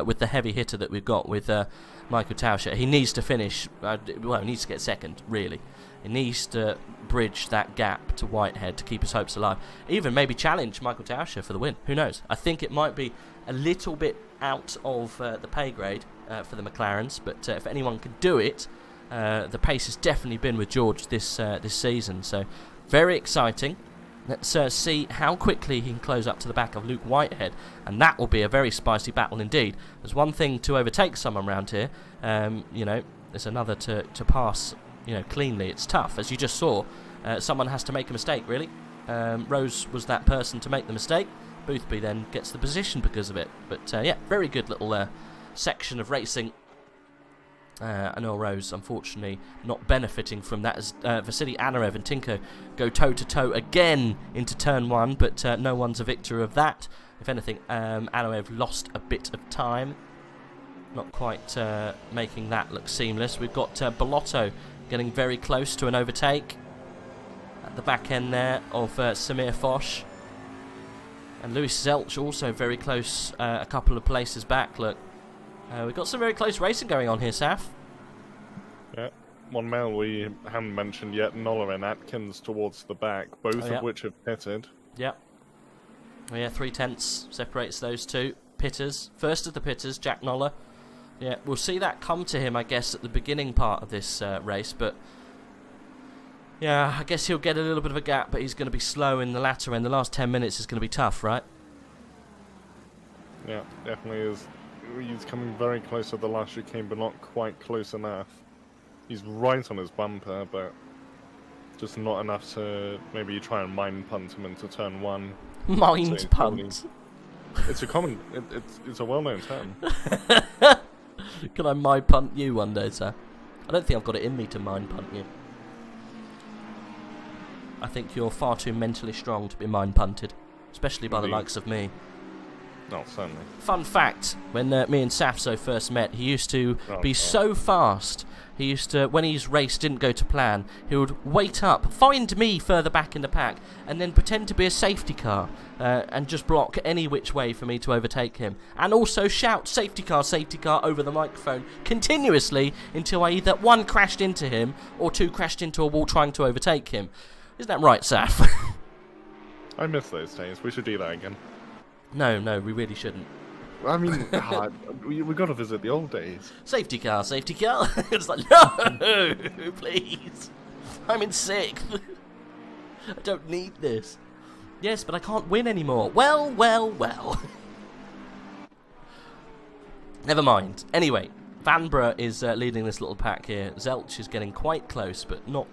with the heavy hitter that we've got with Michael Tauscher, he needs to finish, well, he needs to get 2nd, really. He needs to bridge that gap to Whitehead to keep his hopes alive. Even maybe challenge Michael Tauscher for the win. Who knows? I think it might be a little bit out of the pay grade for the McLarens, but if anyone can do it, the pace has definitely been with George this season. So, very exciting. Let's see how quickly he can close up to the back of Luke Whitehead, and that will be a very spicy battle indeed. There's one thing to overtake someone around here, you know, there's another to pass, you know, cleanly. It's tough, as you just saw. Someone has to make a mistake, really. Rose was that person to make the mistake. Boothby then gets the position because of it. But yeah, very good little section of racing. I know Rose, unfortunately, not benefiting from that, as Vasily Anarev and Tinko go toe-to-toe again into turn 1, but no one's a victor of that. If anything, Anarev lost a bit of time, not quite making that look seamless. We've got Bellotto getting very close to an overtake at the back end there of Samir Foch. And Lewis Zelch also very close, a couple of places back, look. We've got some very close racing going on here, Saf. Yeah, one male we haven't mentioned yet, Noller and Atkins towards the back, both of which have pitted. Yep. Oh, yeah, 3/10 separates those two. Pitters. First of the pitters, Jack Noller. Yeah, we'll see that come to him, I guess, at the beginning part of this race, but yeah, I guess he'll get a little bit of a gap, but he's going to be slow in the latter end. The last 10 minutes is going to be tough, right? Yeah, definitely is. He's coming very close to the last chicane, but not quite close enough. He's right on his bumper, but just not enough to maybe try and mind punt him into turn 1. Mind punt? It's a common, it's a well-known term. Can I mind punt you one day, sir? I don't think I've got it in me to mind punt you. I think you're far too mentally strong to be mind punted, especially by the likes of me. No, certainly. Fun fact, when me and Saffzo first met, he used to be so fast. He used to, when his race didn't go to plan, he would wait up, find me further back in the pack, and then pretend to be a safety car, and just block any which way for me to overtake him. And also shout, safety car, over the microphone, continuously, until I either, 1, crashed into him, or 2, crashed into a wall trying to overtake him. Isn't that right, Saf? I miss those days. We should do that again. No, we really shouldn't. I mean, we got to visit the old days. Safety car. It's like, no, please. I'm in 6th. I don't need this. Yes, but I can't win anymore. Well. Never mind. Anyway, Vanbrugh is leading this little pack here. Zelch is getting quite close, but not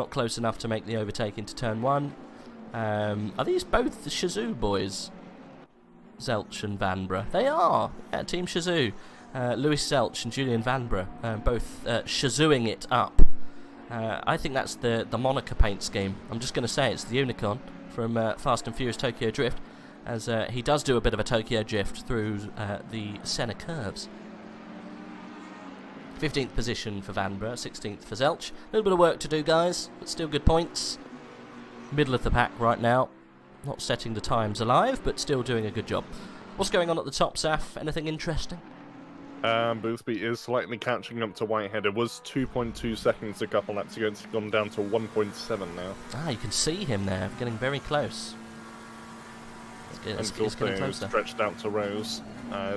close enough to make the overtake into turn 1. Are these both the Shazoo boys? Zelch and Vanbrugh. They are. Yeah, Team Shazoo. Lewis Zelch and Julian Vanbrugh, both Shazooing it up. I think that's the moniker paint scheme. I'm just going to say it's the Unicorn from Fast and Furious Tokyo Drift, as he does do a bit of a Tokyo Drift through the Senna curves. 15th position for Vanbrugh, 16th for Zelch. A little bit of work to do, guys, but still good points. Middle of the pack right now. Not setting the times alive, but still doing a good job. What's going on at the top, Saf? Anything interesting? Boothby is slightly catching up to Whitehead. It was 2.2 seconds a couple laps ago. It's gone down to 1.7 now. Ah, you can see him there, getting very close. It's getting closer. Stretched out to Rose,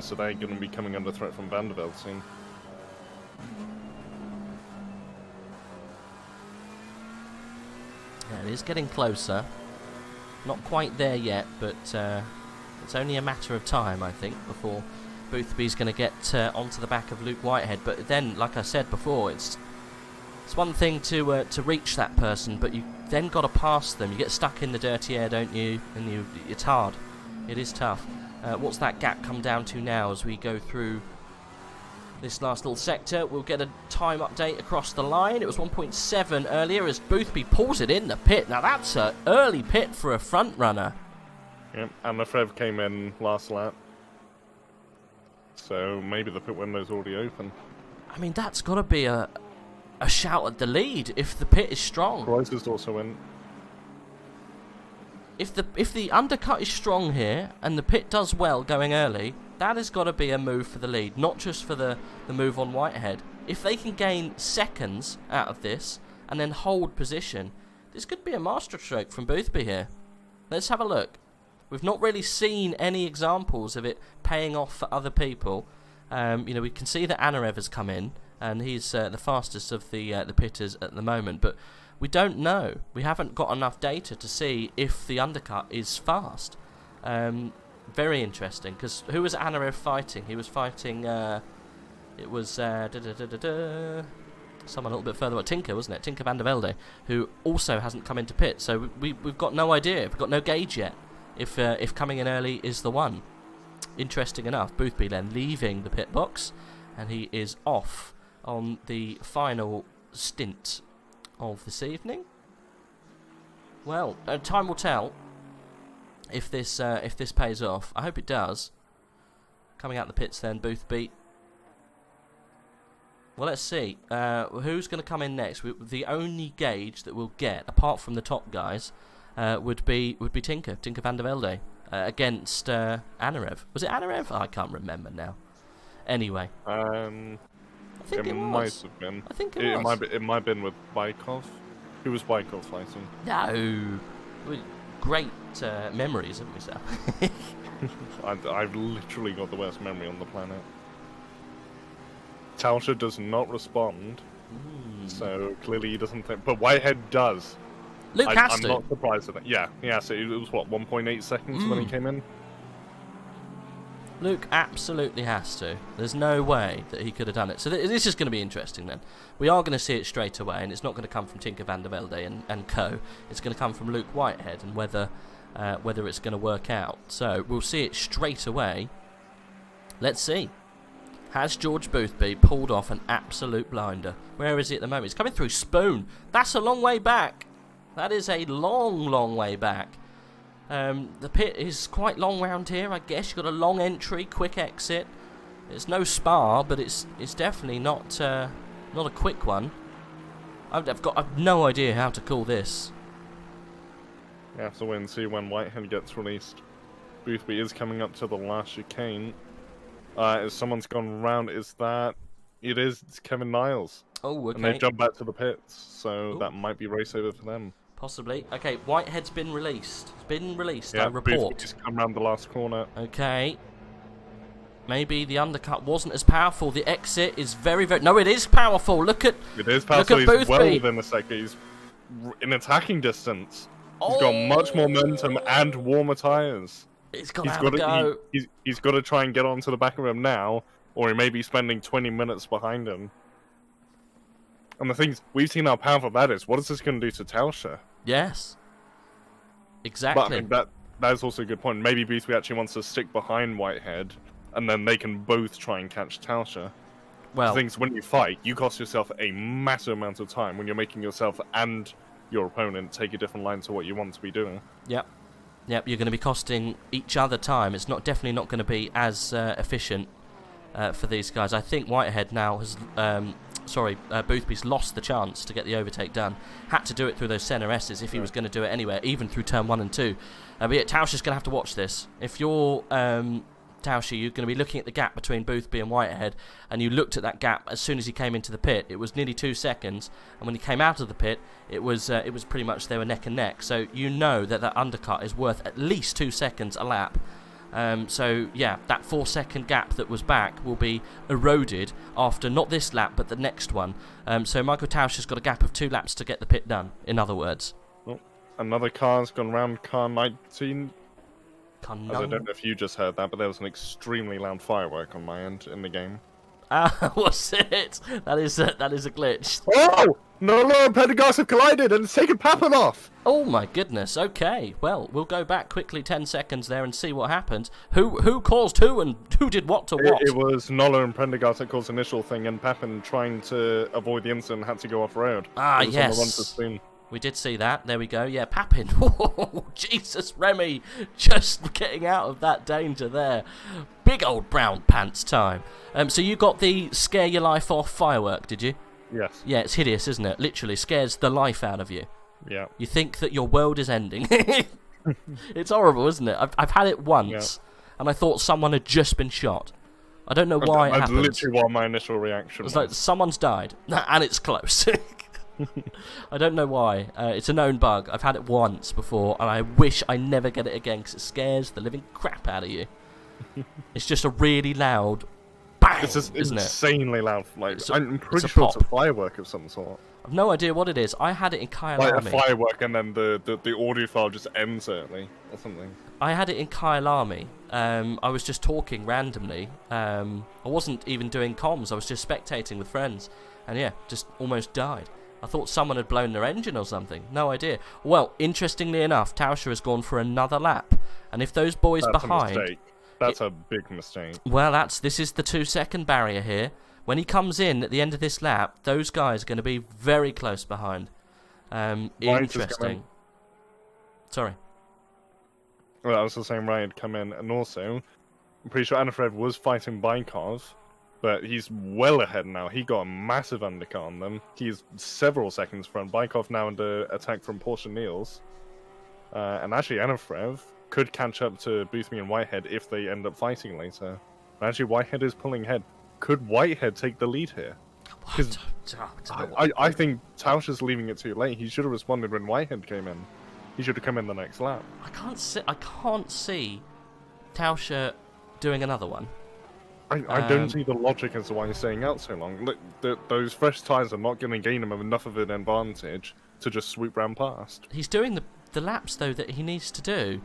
so they're going to be coming under threat from Van der Velde soon. Yeah, it is getting closer. Not quite there yet, but it's only a matter of time, I think, before Boothby's going to get onto the back of Luke Whitehead. But then, like I said before, it's one thing to reach that person, but you then got to pass them. You get stuck in the dirty air, don't you? And it's hard. It is tough. What's that gap come down to now as we go through this last little sector? We'll get a time update across the line. It was 1.7 earlier as Boothby pulls it in the pit. Now that's an early pit for a front runner. Yep, and Lefebvre came in last lap. So maybe the pit window's already open. I mean, that's got to be a shout at the lead if the pit is strong. Royce is also in. If the undercut is strong here and the pit does well going early, that has got to be a move for the lead, not just for the move on Whitehead. If they can gain seconds out of this and then hold position, this could be a masterstroke from Boothby here. Let's have a look. We've not really seen any examples of it paying off for other people. We can see that Anarev has come in, and he's the fastest of the pitters at the moment, but we don't know. We haven't got enough data to see if the undercut is fast. Very interesting, because who was Anarev fighting? He was fighting, it was someone a little bit further away, Tinker, wasn't it? Tinker van der Velde, who also hasn't come into pit, so we've got no idea, we've got no gauge yet, if coming in early is the one. Interesting enough, Boothby then leaving the pit box, and he is off on the final stint of this evening. Well, time will tell if this pays off. I hope it does. Coming out the pits then, Boothby. Well, let's see. Who's going to come in next? The only gauge that we'll get, apart from the top guys, would be Tinker van der Velde, against Anarev. Was it Anarev? Oh, I can't remember now. Anyway. I think it might have been. I think it was. It might have been with Bykov. Who was Bykov fighting? No. Great memories, haven't we, sir? I've literally got the worst memory on the planet. Tauscher does not respond, so clearly he doesn't think. But Whitehead does. Luke has I'm to. not surprised at that. Yeah, so it was what, 1.8 seconds when he came in? Luke absolutely has to. There's no way that he could have done it. So this is going to be interesting then. We are going to see it straight away, and it's not going to come from Tinker van der Velde and co. It's going to come from Luke Whitehead, and whether it's going to work out. So we'll see it straight away. Let's see. Has George Boothby pulled off an absolute blinder? Where is he at the moment? He's coming through Spoon. That's a long way back. That is a long, long way back. The pit is quite long round here, I guess. You've got a long entry, quick exit. It's no Spa, but it's definitely not a quick one. I've no idea how to call this. You have to wait and see when Whitehead gets released. Boothby is coming up to the last chicane. If someone's gone round, it's Kevin Niles. Oh, okay. And they jump back to the pits, so that might be race over for them. Possibly. Okay, Whitehead's been released. It's been released, yeah, I report. Boothby's come round the last corner. Okay. Maybe the undercut wasn't as powerful. The exit is very, very... No, it is powerful. Look at Boothby. It is powerful. He's well within a second. He's in attacking distance. He's got much more momentum and warmer tyres. He's got to go. He's got to try and get onto the back of him now, or he may be spending 20 minutes behind him. And the things we've seen how powerful that is. What is this going to do to Tauscher? Yes. Exactly. But I mean, that is also a good point. Maybe Boothby actually wants to stick behind Whitehead, and then they can both try and catch Tauscher. Well, the things when you fight, you cost yourself a massive amount of time when you're making yourself and your opponent take a different line to what you want to be doing. Yep. Yep, you're going to be costing each other time. It's definitely not going to be as efficient for these guys. I think Whitehead now has... Boothby's lost the chance to get the overtake done. Had to do it through those centre S's if he was going to do it anywhere, even through turn 1 and 2. But yeah, Tauscher's going to have to watch this. If you're Tauscher, you're going to be looking at the gap between Boothby and Whitehead, and you looked at that gap as soon as he came into the pit. It was nearly 2 seconds, and when he came out of the pit, it was pretty much they were neck and neck. So you know that that undercut is worth at least 2 seconds a lap. So yeah, that 4-second gap that was back will be eroded after not this lap but the next one. So Michael Tauscher's got a gap of 2 laps to get the pit done, in other words. Well, another car's gone round car 19. As I don't know if you just heard that, but there was an extremely loud firework on my end in the game. Was it? That is a glitch. Oh! Nolo and Pendergast have collided and it's taken Papin off! Oh my goodness, okay. Well, we'll go back quickly 10 seconds there and see what happens. Who caused who and who did what to what? It was Nolo and Prendergast that caused the initial thing, and Papin, trying to avoid the incident, had to go off-road. Yes. We did see that. There we go. Yeah, Papin. Oh, Jesus, Remy. Just getting out of that danger there. Big old brown pants time. So you got the scare your life off firework, did you? Yes. Yeah, it's hideous, isn't it? Literally scares the life out of you. Yeah. You think that your world is ending. It's horrible, isn't it? I've had it once, and I thought someone had just been shot. I don't know why it happened. That's literally what my initial reaction was. It's like, someone's died, and it's close. I don't know why. It's a known bug. I've had it once before, and I wish I never get it again, because it scares the living crap out of you. It's just a really loud bang, it's just isn't insanely it? loud. Like, It's I'm pretty sure it's a firework of some sort. I've no idea what it is. I had it in Kyalami. Like a firework, and then the audio file just ends early, or something. I had it in Kyalami. I was just talking randomly. I wasn't even doing comms. I was just spectating with friends. And yeah, just almost died. I thought someone had blown their engine or something. No idea. Well, interestingly enough, Tauscher has gone for another lap. And if those boys behind... A mistake. That's a big mistake. Well, this is the 2-second barrier here. When he comes in at the end of this lap, those guys are going to be very close behind. Interesting. Sorry. Well, I was just saying Ryan had come in, and also, I'm pretty sure Anafrev was fighting Baikov, but he's well ahead now. He got a massive undercut on them. He's several seconds front. Baikov now under attack from Porsche Niels. And actually, Anafrev could catch up to Boothby and Whitehead if they end up fighting later. And actually, Whitehead is pulling ahead. Could Whitehead take the lead here? Because I think Tauscher's leaving it too late. He should have responded when Whitehead came in. He should have come in the next lap. I can't see Tauscher doing another one. I don't see the logic as to why he's staying out so long. Look, those fresh tyres are not going to gain him enough of an advantage to just swoop round past. He's doing the laps, though, that he needs to do.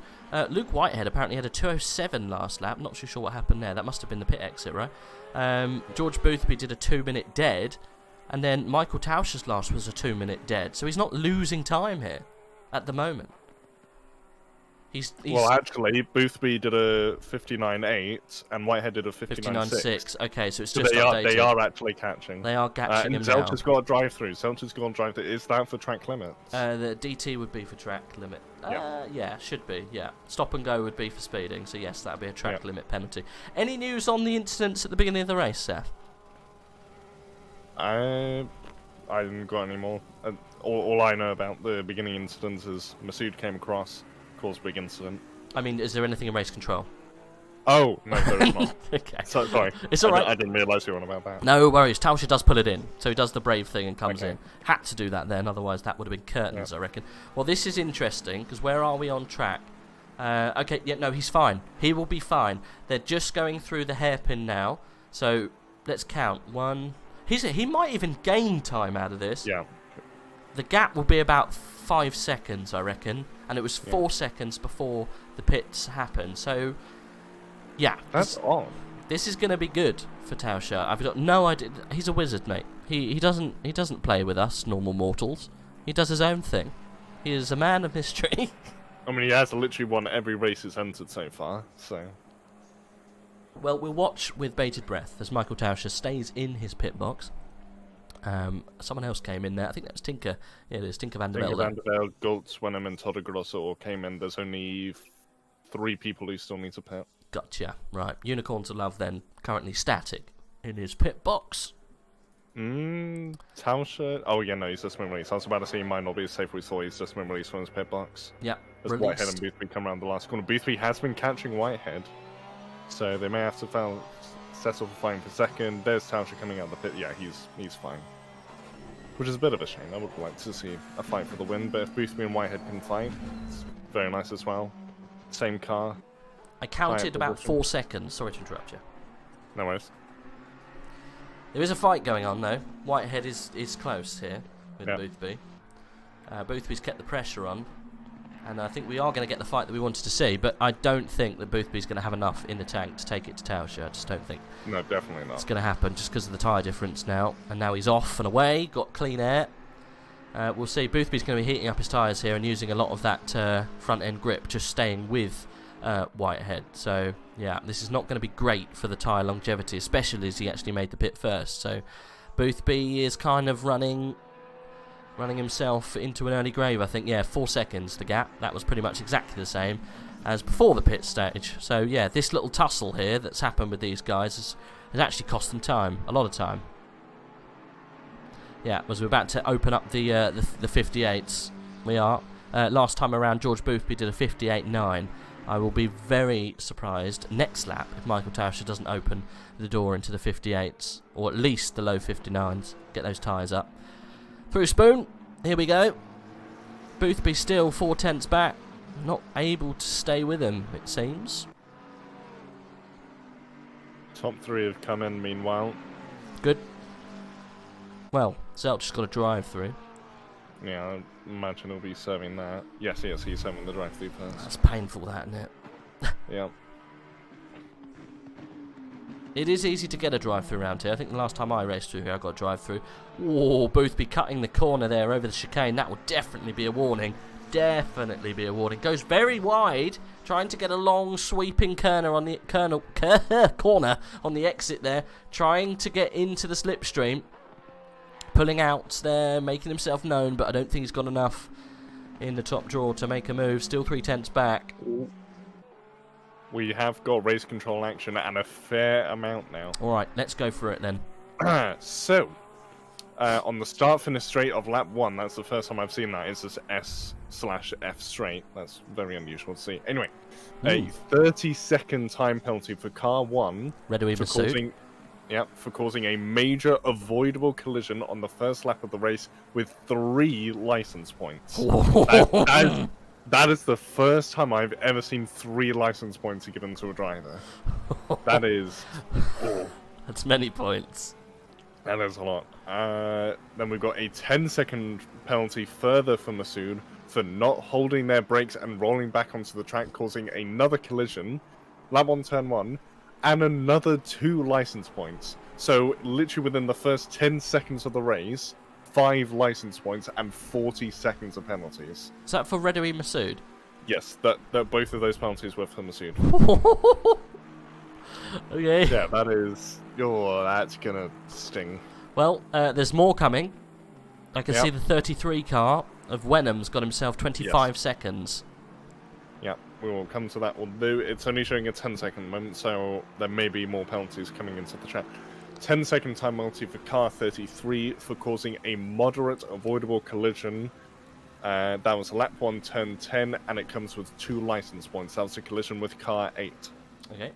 Luke Whitehead apparently had a 2:07 last lap. Not too sure what happened there. That must have been the pit exit, right? George Boothby did a 2-minute dead, and then Michael Tauscher's last was a 2-minute dead. So he's not losing time here at the moment. Well, actually, Boothby did a 59.8 and Whitehead did a 59.6. Okay, so it's just updated. They are actually catching. They are catching him now. And Zelta's got a drive-through. Zelta's got a drive-through. Is that for track limits? The DT would be for track limit. Yeah, should be, yeah. Stop and go would be for speeding, so yes, that would be a track limit penalty. Any news on the incidents at the beginning of the race, Seth? I haven't got any more. All I know about the beginning incidents is Masood came across, caused big incident. I mean, is there anything in race control? Oh, no, there is not. Okay. So, sorry. It's alright. I didn't realise you were on about that. No worries. Tauscher does pull it in. So he does the brave thing and comes in. Had to do that then, otherwise that would have been curtains, I reckon. Well, this is interesting, because where are we on track? Okay, yeah, no, he's fine. He will be fine. They're just going through the hairpin now. So, let's count. He might even gain time out of this. Yeah. The gap will be about 5 seconds, I reckon. And it was 4 seconds before the pits happened. So, yeah. That's odd. This is going to be good for Tauscher. I've got no idea. He's a wizard, mate. He doesn't play with us normal mortals. He does his own thing. He is a man of mystery. I mean, he has literally won every race he's entered so far, so... Well, we'll watch with bated breath as Michael Tauscher stays in his pit box. Someone else came in there. I think that was Tinker. Yeah, it is Tinker van der Velde. Tinker van der Velde, Gultz, Wenham and Toddegrosso all came in. There's only 3 people who still need to pit. Gotcha. Right. Unicorns of Love then currently static in his pit box. Tauscher. Oh yeah, no, he's just been released. I was about to say he might not be as safe as we thought. He's just been released from his pit box. Yeah. As Whitehead and Boothby come around the last corner. Boothby has been catching Whitehead, so they may have to settle for fighting for second. There's Tauscher coming out of the pit. Yeah, he's fine. Which is a bit of a shame. I would like to see a fight for the win, but if Boothby and Whitehead can fight, it's very nice as well. Same car. I counted about 4 seconds. Sorry to interrupt you. No worries. There is a fight going on though. Whitehead is close here with Boothby. Boothby's kept the pressure on, and I think we are going to get the fight that we wanted to see. But I don't think that Boothby's going to have enough in the tank to take it to Tauscher. I just don't think. No, definitely not. It's going to happen just because of the tyre difference now. And now he's off and away. Got clean air. We'll see. Boothby's going to be heating up his tyres here and using a lot of that front end grip, just staying with Whitehead. So yeah, this is not going to be great for the tyre longevity, especially as he actually made the pit first. So Boothby is kind of running himself into an early grave, I think. Yeah, 4 seconds the gap. That was pretty much exactly the same as before the pit stage. So yeah, this little tussle here that's happened with these guys has actually cost them time, a lot of time. Yeah, as we're about to open up the 58s, we are. Last time around, George Boothby did a 58.9. I will be very surprised next lap if Michael Tauscher doesn't open the door into the 58s, or at least the low 59s. Get those tyres up. Through Spoon, here we go. Boothby still 4/10 back, not able to stay with him, it seems. Top 3 have come in meanwhile. Good. Well, Zelch's got a drive through. Yeah, I imagine he'll be serving that. Yes, he's serving the drive through first. That's painful, that, isn't it? Yeah. It is easy to get a drive-through around here. I think the last time I raced through here, I got a drive-through. Oh, Boothby cutting the corner there over the chicane. That will definitely be a warning. Definitely be a warning. Goes very wide, trying to get a long sweeping corner on the corner on the exit there, trying to get into the slipstream. Pulling out there, making himself known, but I don't think he's got enough in the top draw to make a move. Still 3/10 back. We have got race control action and a fair amount now. Alright, let's go for it then. So, on the start-finish straight of lap 1, that's the first time I've seen that, it's this S/F straight. That's very unusual to see. Anyway, a 30-second time penalty for car 1 for causing a major avoidable collision on the first lap of the race with 3 license points. That is the first time I've ever seen 3 license points given to a driver. That is... That's many points. That is a lot. Then we've got a 10-second penalty further for Masood for not holding their brakes and rolling back onto the track, causing another collision. Lap 1, turn 1. And another 2 license points. So, literally within the first 10 seconds of the race, 5 license points and 40 seconds of penalties. Is that for Redoui Masood? Yes, that both of those penalties were for Masood. Okay. Yeah, that is... Oh, that's gonna sting. Well, there's more coming. I can see the 33 car of Wenham's got himself 25 seconds. Yeah, we will come to that one. Though it's only showing a 10-second moment, so there may be more penalties coming into the chat. 10-second time penalty for car 33 for causing a moderate avoidable collision. That was lap 1, turn 10, and it comes with 2 license points. That was a collision with car 8. Okay.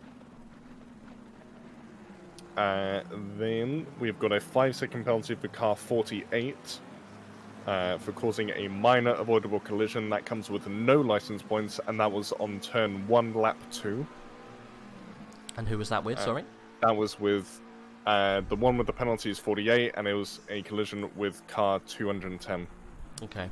Then we've got a 5-second penalty for car 48. For causing a minor avoidable collision. That comes with no license points, and that was on turn 1, lap 2. And who was that with, sorry? That was with the one with the penalty is 48, and it was a collision with car 210. Okay.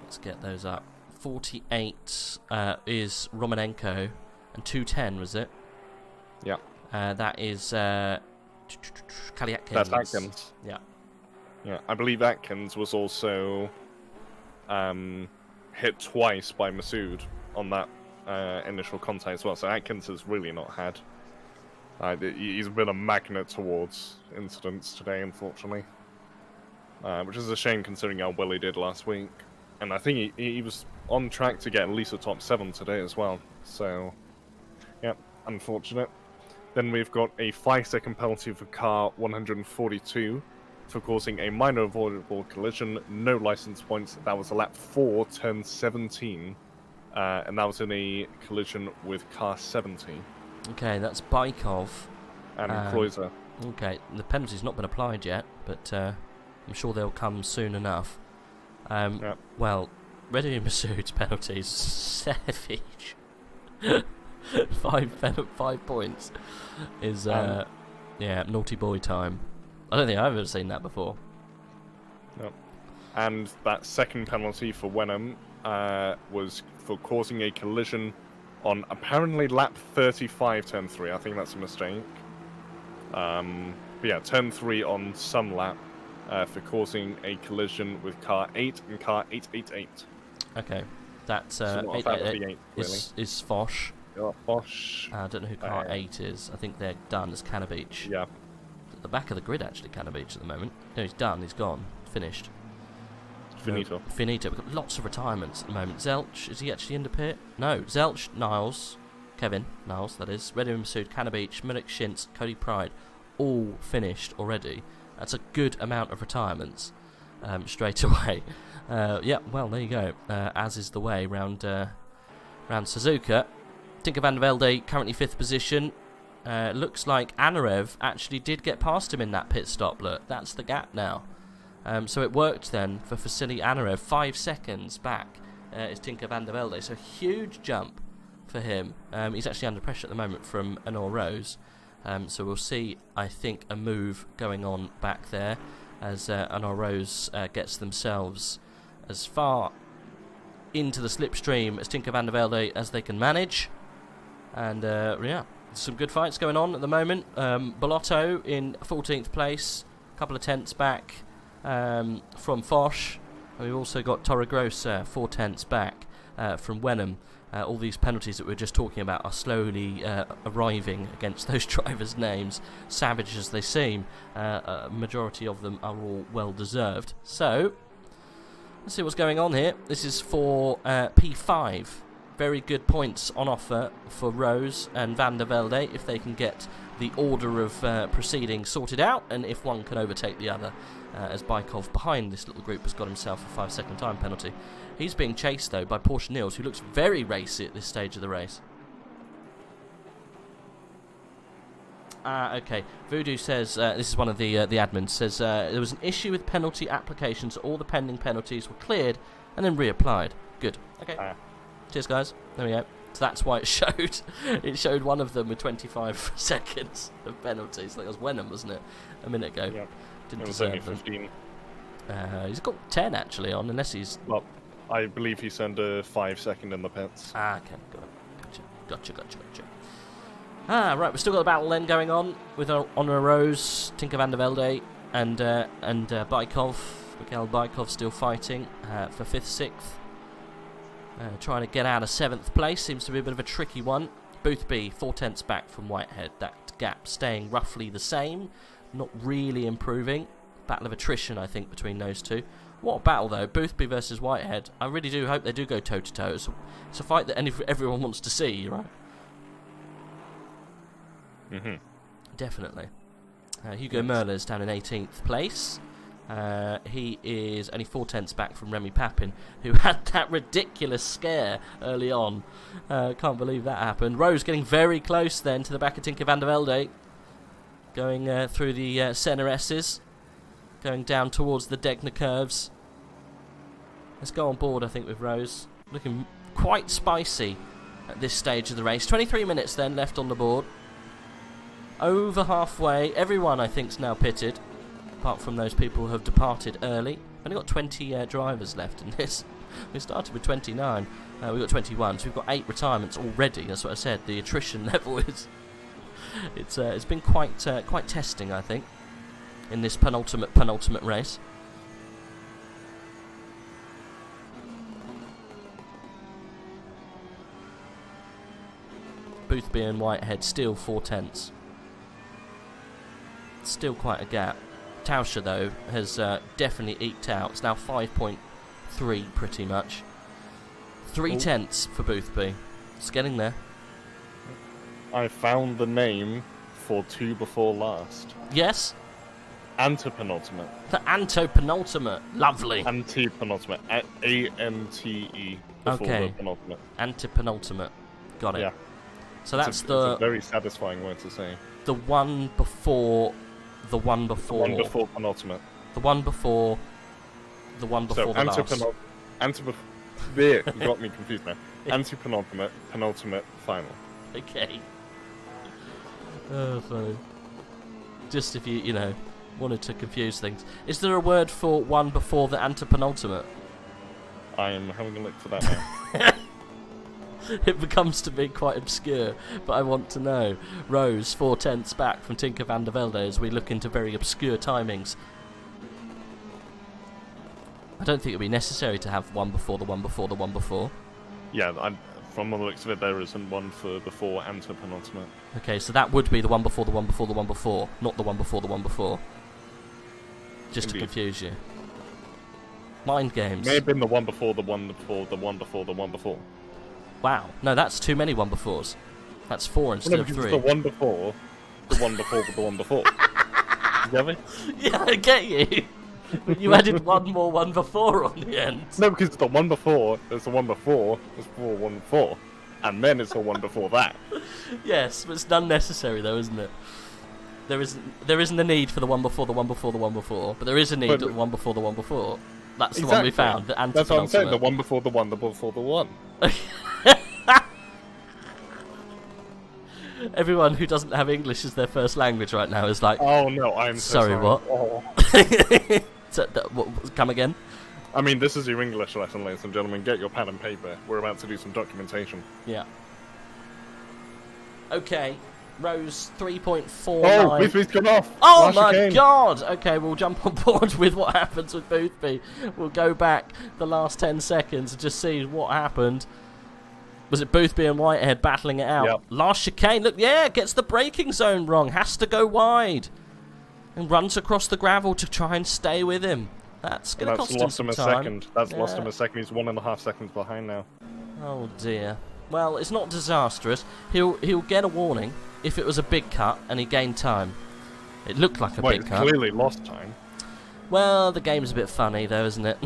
Let's get those up. 48 is Romanenko, and 210 was it? Yeah. That is Kelly Atkins. That's Atkins. Yeah. Yeah, I believe Atkins was also hit twice by Masood on that initial contact as well. So Atkins has really not had. He's been a magnet towards incidents today, unfortunately. Which is a shame considering how well he did last week. And I think he was on track to get at least a top 7 today as well. So Yep, unfortunate. Then we've got a 5-second penalty for car 142 for causing a minor avoidable collision, no license points. That was a lap 4, turn 17, and that was in a collision with car 70. Okay, that's Bykov. And Kreuzer. Okay, the penalty's not been applied yet, but I'm sure they'll come soon enough. Yep. Well, Reddy and Masood's penalties, savage. 5 points is, yeah, naughty boy time. I don't think I've ever seen that before. Yep. And that second penalty for Wenham was for causing a collision on apparently lap 35, turn 3. I think that's a mistake. But yeah, turn 3 on some lap for causing a collision with car 8 and car 888. Okay, that's So 888 is Foch. Yeah, Foch. I don't know who car 8 is. I think they're done as Canna Beach. Yeah. At the back of the grid, actually, Canna Beach at the moment. No, he's done. He's gone. Finished. Finito. Finito. We've got lots of retirements at the moment. Zelch, is he actually in the pit? No. Zelch, Niles, Kevin Niles, that is. Reddy Masood, Canna Beach, Milik Shintz, Cody Pride, all finished already. That's a good amount of retirements straight away. Yeah, well, there you go. As is the way round Suzuka. Tinker van der Velde currently 5th position. Looks like Anarev actually did get past him in that pit stop. Look, that's the gap now. So it worked then for Vasily Anarev. 5 seconds back is Tinker van der Velde. So huge jump for him. He's actually under pressure at the moment from Honor Rose. So we'll see, I think, a move going on back there as Honor Rose gets themselves as far into the slipstream as Tinker van der Velde as they can manage. And yeah, some good fights going on at the moment. Bellotto in 14th place, a couple of tenths back from Foch. And we've also got Torregrossa 4 tenths back from Wenham. All these penalties that we were just talking about are slowly arriving against those drivers' names, savage as they seem. A majority of them are all well deserved. So let's see what's going on here. This is for P5. Very good points on offer for Rose and van der Velde if they can get the order of proceeding sorted out, and if one can overtake the other, as Bykov behind this little group has got himself a 5-second time penalty. He's being chased though by Porsche Niels, who looks very racy at this stage of the race. Okay. Voodoo says, this is one of the admins, says there was an issue with penalty applications. All the pending penalties were cleared and then reapplied. Good. Okay. Cheers, guys. There we go. So that's why it showed. It showed one of them with 25 seconds of penalties. That was Wenham, wasn't it? A minute ago. Yeah. Didn't it was deserve only them. 15. He's got 10 actually on, unless he's... Well, I believe he's under 5 second in the pits. Okay. Gotcha. Right, we've still got the battle then going on with Honor Rose, Tinker van der Velde, and Bykov. Mikhail Bykov still fighting for 5th, 6th. Trying to get out of 7th place. Seems to be a bit of a tricky one. Boothby 4 tenths back from Whitehead. That gap staying roughly the same. Not really improving. Battle of attrition, I think, between those two. What a battle, though. Boothby versus Whitehead. I really do hope they do go toe-to-toe. It's a fight that everyone wants to see, right? Mm-hmm. Definitely. Hugo Merler's down in 18th place. He is only 4 tenths back from Remy Papin, who had that ridiculous scare early on. Can't believe that happened. Rose getting very close then to the back of Tinker van der Velde. Going through the Senna S's. Going down towards the Degner curves. Let's go on board, I think, with Rose. Looking quite spicy at this stage of the race. 23 minutes then left on the board. Over halfway. Everyone, I think, is now pitted, apart from those people who have departed early. We've only got 20 drivers left in this. We started with 29. We've got 21, so we've got 8 retirements already. That's what I said. The attrition level is... It's been quite testing, I think, in this penultimate race. Boothby and Whitehead still 4 tenths. Still quite a gap. Tauscher, though, has definitely eked out. It's now 5.3 pretty much. 3 tenths for Boothby. It's getting there. I found the name for 2 before last. Yes? Antepenultimate. The antepenultimate. Lovely. Antepenultimate. A-N-T-E. Before Okay. the penultimate. Antepenultimate. Got it. Yeah. So that's It's a very satisfying word to say. the one before the one before. The one before penultimate. The one before the one before the last. There, you got me confused now. Antepenultimate, penultimate, final. Okay. Oh, funny. Just if you know, wanted to confuse things. Is there a word for one before the antepenultimate? I am having a look for that now. It becomes to be quite obscure, but I want to know. Rose, 4/10 back from Tinker van der Velde as we look into very obscure timings. I don't think it would be necessary to have one before the one before the one before. Yeah, from the looks of it, there isn't one for before antepenultimate. Okay, so that would be the one before the one before the one before, not the one before the one before. Just Indeed. to confuse you. Mind games. May have been the one before the one before the one before the one before. Wow, no, that's too many one befores. That's 4 instead of 3. It's the one before the one before the one before. You get me? Yeah, I get you. But you added one more one before on the end. No, because the one before, there's the one before, there's the one before, and then it's the one before that. Yes, but it's unnecessary though, isn't it? There isn't a need for the one before the one before the one before, but there is a need for the one before the one before. That's the one we found. The antepenultimate. That's what I'm saying. The one before the one before the one. Everyone who doesn't have English as their first language right now is like, oh no, I'm so sorry. What? Oh. Come again? I mean, this is your English lesson, ladies and gentlemen. Get your pen and paper. We're about to do some documentation. Yeah. Okay. Rose 3.49. Oh, Boothby's gone off. Oh Last my chicane. god! Okay, we'll jump on board with what happens with Boothby. We'll go back the last 10 seconds and just see what happened. Was it Boothby and Whitehead battling it out? Yep. Last chicane, look, yeah, gets the braking zone wrong. Has to go wide. And runs across the gravel to try and stay with him. That's going to cost him some time. Second. That's lost him a second. He's 1.5 seconds behind now. Oh dear. Well, it's not disastrous. He'll get a warning if it was a big cut and he gained time. It looked like a big cut. Clearly lost time. Well, the game's a bit funny though, isn't it?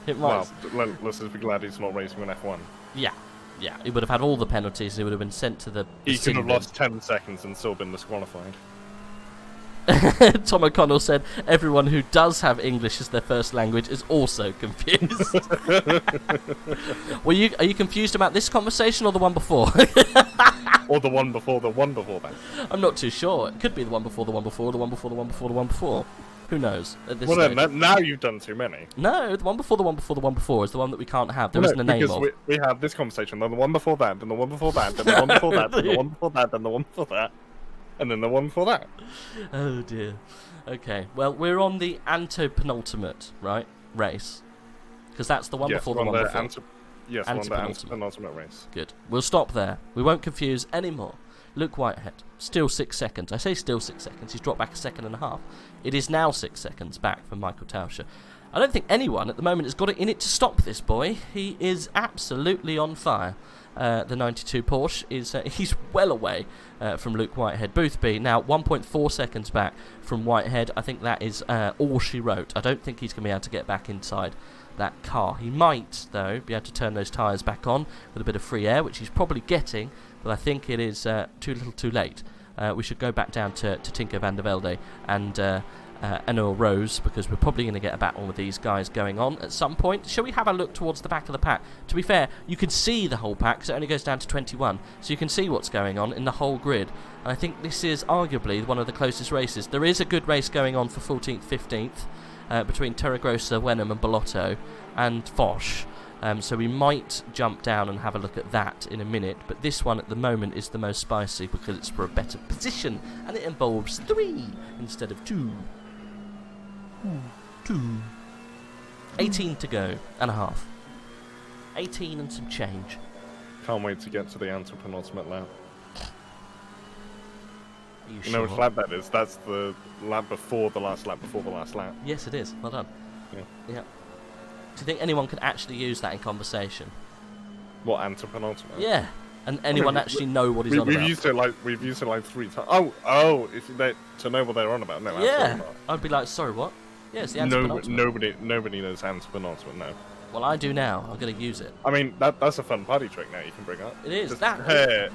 It might. Well, let's just be glad he's not racing on F1. Yeah. Yeah, he would have had all the penalties. He would have been sent to the. He could have lost 10 seconds and still been disqualified. Tom O'Connell said, "Everyone who does have English as their first language is also confused." Are you confused about this conversation or the one before? Or the one before that. I'm not too sure. It could be the one before the one before the one before the one before the one before. Who knows? At this stage. Now you've done too many. No, the one before the one before the one before is the one that we can't have. There isn't a name of. Because we have this conversation, then the one before that, then the one before that, then the one before that, then the one before that, then the one before that, and then the one before that. Oh dear. Okay, well, we're on the antepenultimate, right, race. Because that's the one before the one before. Yes, we're on the antepenultimate race. Good. We'll stop there. We won't confuse anymore. Luke Whitehead, still 6 seconds. I say still 6 seconds. He's dropped back 1.5 seconds. It is now 6 seconds back from Michael Tauscher. I don't think anyone at the moment has got it in it to stop this boy. He is absolutely on fire. The 92 Porsche is he's well away from Luke Whitehead. Boothby now 1.4 seconds back from Whitehead. I think that is all she wrote. I don't think he's going to be able to get back inside that car. He might, though, be able to turn those tyres back on with a bit of free air, which he's probably getting, but I think it is too little too late. We should go back down to Tinker van der Velde and Enor Rose, because we're probably going to get a battle with these guys going on at some point. Shall we have a look towards the back of the pack? To be fair, you can see the whole pack, because it only goes down to 21, so you can see what's going on in the whole grid. And I think this is arguably one of the closest races. There is a good race going on for 14th, 15th, between Torregrossa, Wenham and Bellotto and Foch. So we might jump down and have a look at that in a minute, but this one at the moment is the most spicy because it's for a better position, and it involves 3 instead of 2. 18 to go and a half. 18 and some change. Can't wait to get to the antepenultimate lap. You know which lap that is? That's the lap before the last lap before the last lap. Yes, it is. Well done. Yeah. Do you think anyone could actually use that in conversation? What, antepenultimate? Yeah. And anyone actually know what he's on we've about? We've used it like 3 times. Oh, to know what they're on about. No, absolutely not. I'd be like, sorry, what? Yeah, it's the anti-penultimate. Nobody knows anti-penultimate, no. Well, I do now. I'm going to use it. I mean, that's a fun party trick now you can bring up. It is. Just, That. hey.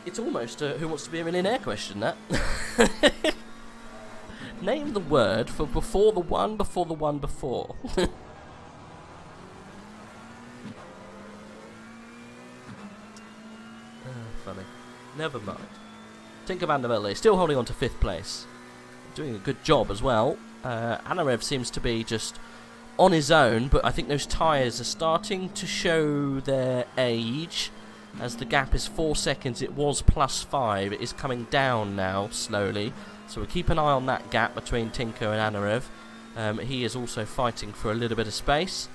It's almost a Who Wants to Be a Millionaire question, that. Name the word for before the one before the one before. Funny. Never mind. Tinker van der Velde still holding on to 5th place. Doing a good job as well. Anarev seems to be just on his own, but I think those tyres are starting to show their age. As the gap is 4 seconds, it was +5. It is coming down now, slowly. So we'll keep an eye on that gap between Tinker and Anarev. He is also fighting for a little bit of space.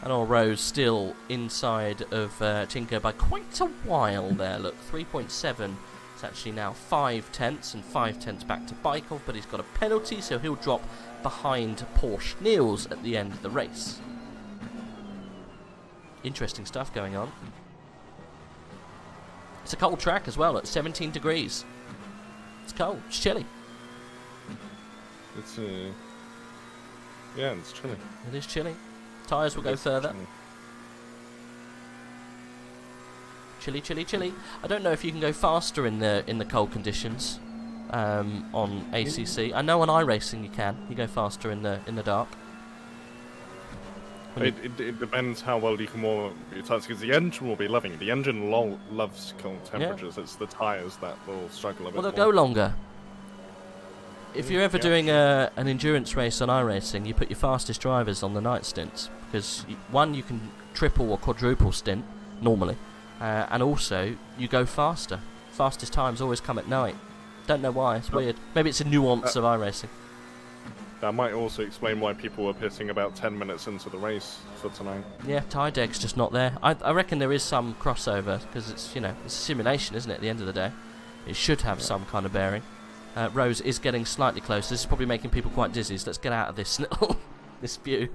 And our Rose still inside of Tinker by quite a while there. Look, 3.7. It's actually now 5 tenths, and 5 tenths back to Bykov, but he's got a penalty, so he'll drop behind Porsche Niels at the end of the race. Interesting stuff going on. It's a cold track as well, at 17 degrees. It's cold, it's chilly. It's yeah, it's chilly. It is chilly. Tyres will go further. Chilly, chilly, chilly. I don't know if you can go faster in the cold conditions on ACC. I know on iRacing you can. You go faster in the dark. It depends how well you can warm up your tyres, because the engine will be loving it. The engine loves cold temperatures. Yeah. It's the tyres that will struggle a bit. Well, they'll go longer. If you're ever doing an endurance race on iRacing, you put your fastest drivers on the night stints, because one, you can triple or quadruple stint normally, and also you go faster. Fastest times always come at night. Don't know why, it's weird. Maybe it's a nuance of iRacing. That might also explain why people were pissing about 10 minutes into the race for tonight. Yeah, tyre deck's just not there. I reckon there is some crossover, because it's, it's a simulation, isn't it, at the end of the day? It should have some kind of bearing. Rose is getting slightly closer. This is probably making people quite dizzy, so let's get out of this little this view.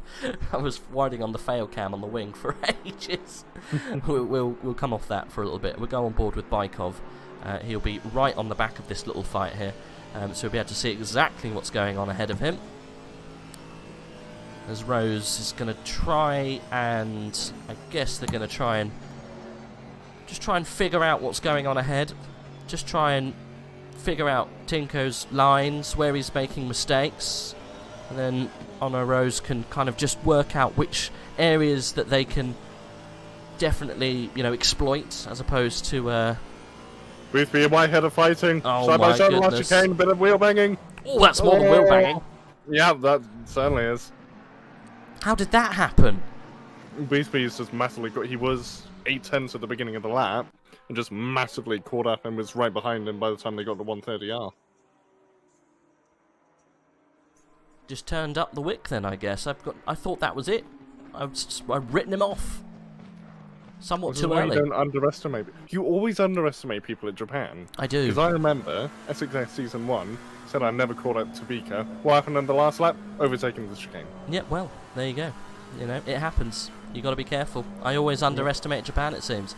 I was riding on the fail cam on the wing for ages. we'll come off that for a little bit. We'll go on board with Bykov. He'll be right on the back of this little fight here, so we'll be able to see exactly what's going on ahead of him. As Rose is going to try, and I guess they're going to try and figure out what's going on ahead. Just try and figure out Tinko's lines, where he's making mistakes, and then Honor Rose can kind of just work out which areas that they can definitely, exploit, as opposed to Boothby and Whitehead are fighting. Oh, side by side, last chicane, bit of wheel banging. Oh, that's more than wheel banging. Yeah, that certainly is. How did that happen? Boothby's just massively he was 8 tenths at the beginning of the lap, and just massively caught up and was right behind him by the time they got the 130R. Just turned up the wick then, I guess. I thought that was it. I've written him off. Somewhat too early. You don't underestimate. You always underestimate people in Japan. I do. Because I remember SXS Season 1 said I never caught up to Bika. What happened in the last lap? Overtaking the chicane. Yeah, well, there you go. It happens. You got to be careful. I always underestimate Japan, it seems.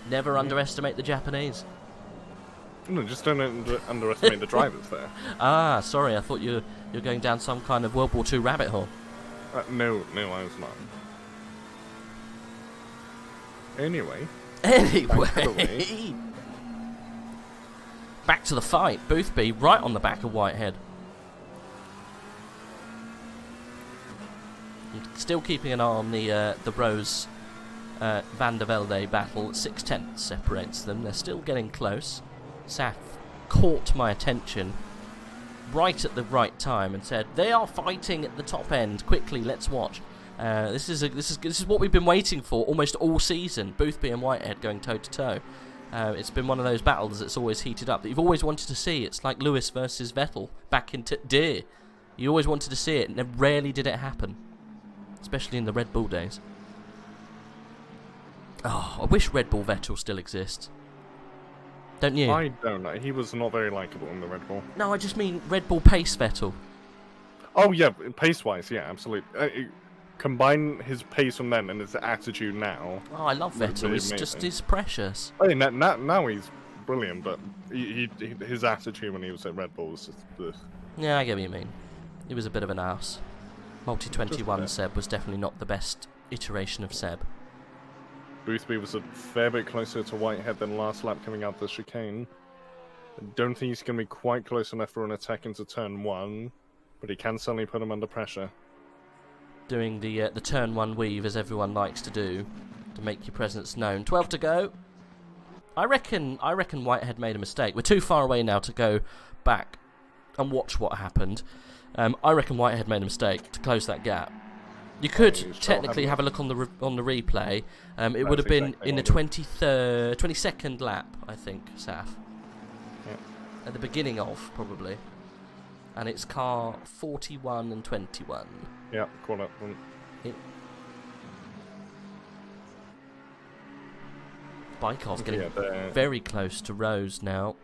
Never underestimate the Japanese. No, just don't underestimate the drivers there. Ah, sorry. I thought you're going down some kind of World War II rabbit hole. No, I was not. Anyway. Back to the fight. Boothby right on the back of Whitehead. Still keeping an eye on the Rose Van der Velde battle. 6 tenths separates them. They're still getting close. Saf caught my attention right at the right time and said, "They are fighting at the top end. Quickly, let's watch." This is what we've been waiting for almost all season. Boothby and Whitehead going toe to toe. It's been one of those battles that's always heated up that you've always wanted to see. It's like Lewis versus Vettel back in Deer. You always wanted to see it, and rarely did it happen, especially in the Red Bull days. Oh, I wish Red Bull Vettel still exists. Don't you? I don't know. He was not very likeable in the Red Bull. No, I just mean Red Bull Pace Vettel. Oh yeah, pace-wise, yeah, absolutely. combine his pace from then and his attitude now. Oh, I love Vettel. He's precious. I mean, now he's brilliant, but his attitude when he was at Red Bull was just... Ugh. Yeah, I get what you mean. He was a bit of an arse. Multi-21 Seb was definitely not the best iteration of Seb. Boothby was a fair bit closer to Whitehead than last lap coming out the chicane. I don't think he's going to be quite close enough for an attack into turn 1, but he can certainly put him under pressure. Doing the turn 1 weave, as everyone likes to do, to make your presence known. 12 to go. I reckon Whitehead made a mistake. We're too far away now to go back and watch what happened. I reckon Whitehead made a mistake to close that gap. You could technically have a look on the replay. It would have been exactly in the 22nd lap, I think, Saf. Yep. At the beginning of, probably. And it's car 41 and 21. Yeah, call it. Bykov getting very close to Rose now.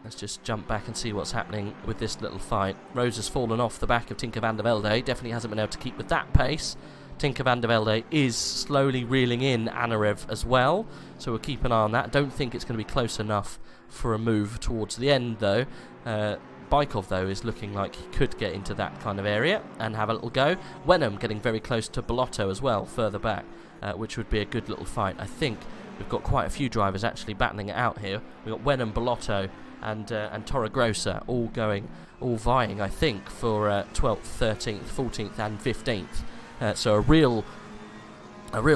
Let's just jump back and see what's happening with this little fight. Rose has fallen off the back of Tinker van der Velde. Definitely hasn't been able to keep with that pace. Tinker van der Velde is slowly reeling in Anarev as well, so we'll keep an eye on that. Don't think it's going to be close enough for a move towards the end, though. Bykov, though, is looking like he could get into that kind of area and have a little go. Wenham getting very close to Bellotto as well, further back, which would be a good little fight. I think we've got quite a few drivers actually battling it out here. We've got Wenham, Bellotto, and Torregrossa all vying, I think, for 12th, 13th, 14th, and 15th. So a real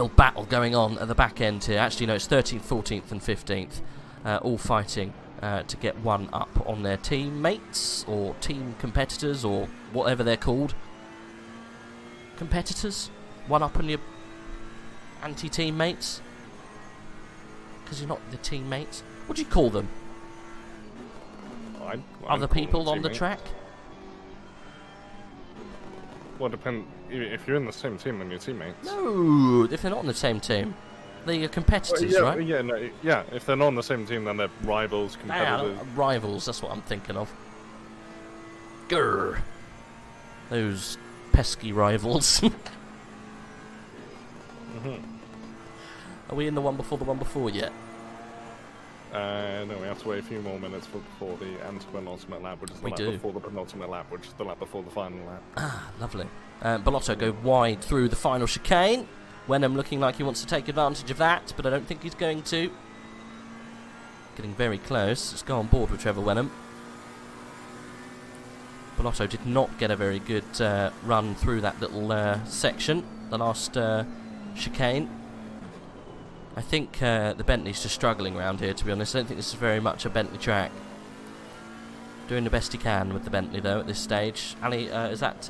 battle going on at the back end here. Actually, no, it's 13th, 14th, and 15th, all fighting to get one up on their teammates or team competitors or whatever they're called. Competitors, one up on your anti-teammates, because you're not the teammates. What do you call them? Other people on the track? Well, depend. If you're in the same team, then you're teammates. No, if they're not on the same team, they're competitors, well, right? Yeah. If they're not on the same team, then they're rivals, competitors. Rivals. That's what I'm thinking of. Grr. Those pesky rivals. Are we in the one before yet? No, we have to wait a few more minutes before the antepenultimate lap, which is the lap before the penultimate lap, which is the lap before the final lap. Ah, lovely. Bellotto go wide through the final chicane. Wenham looking like he wants to take advantage of that, but I don't think he's going to. Getting very close. Let's go on board with Trevor Wenham. Bellotto did not get a very good run through that little section, the last chicane. I think the Bentley's just struggling around here, to be honest. I don't think this is very much a Bentley track. Doing the best he can with the Bentley, though, at this stage. Ali, is that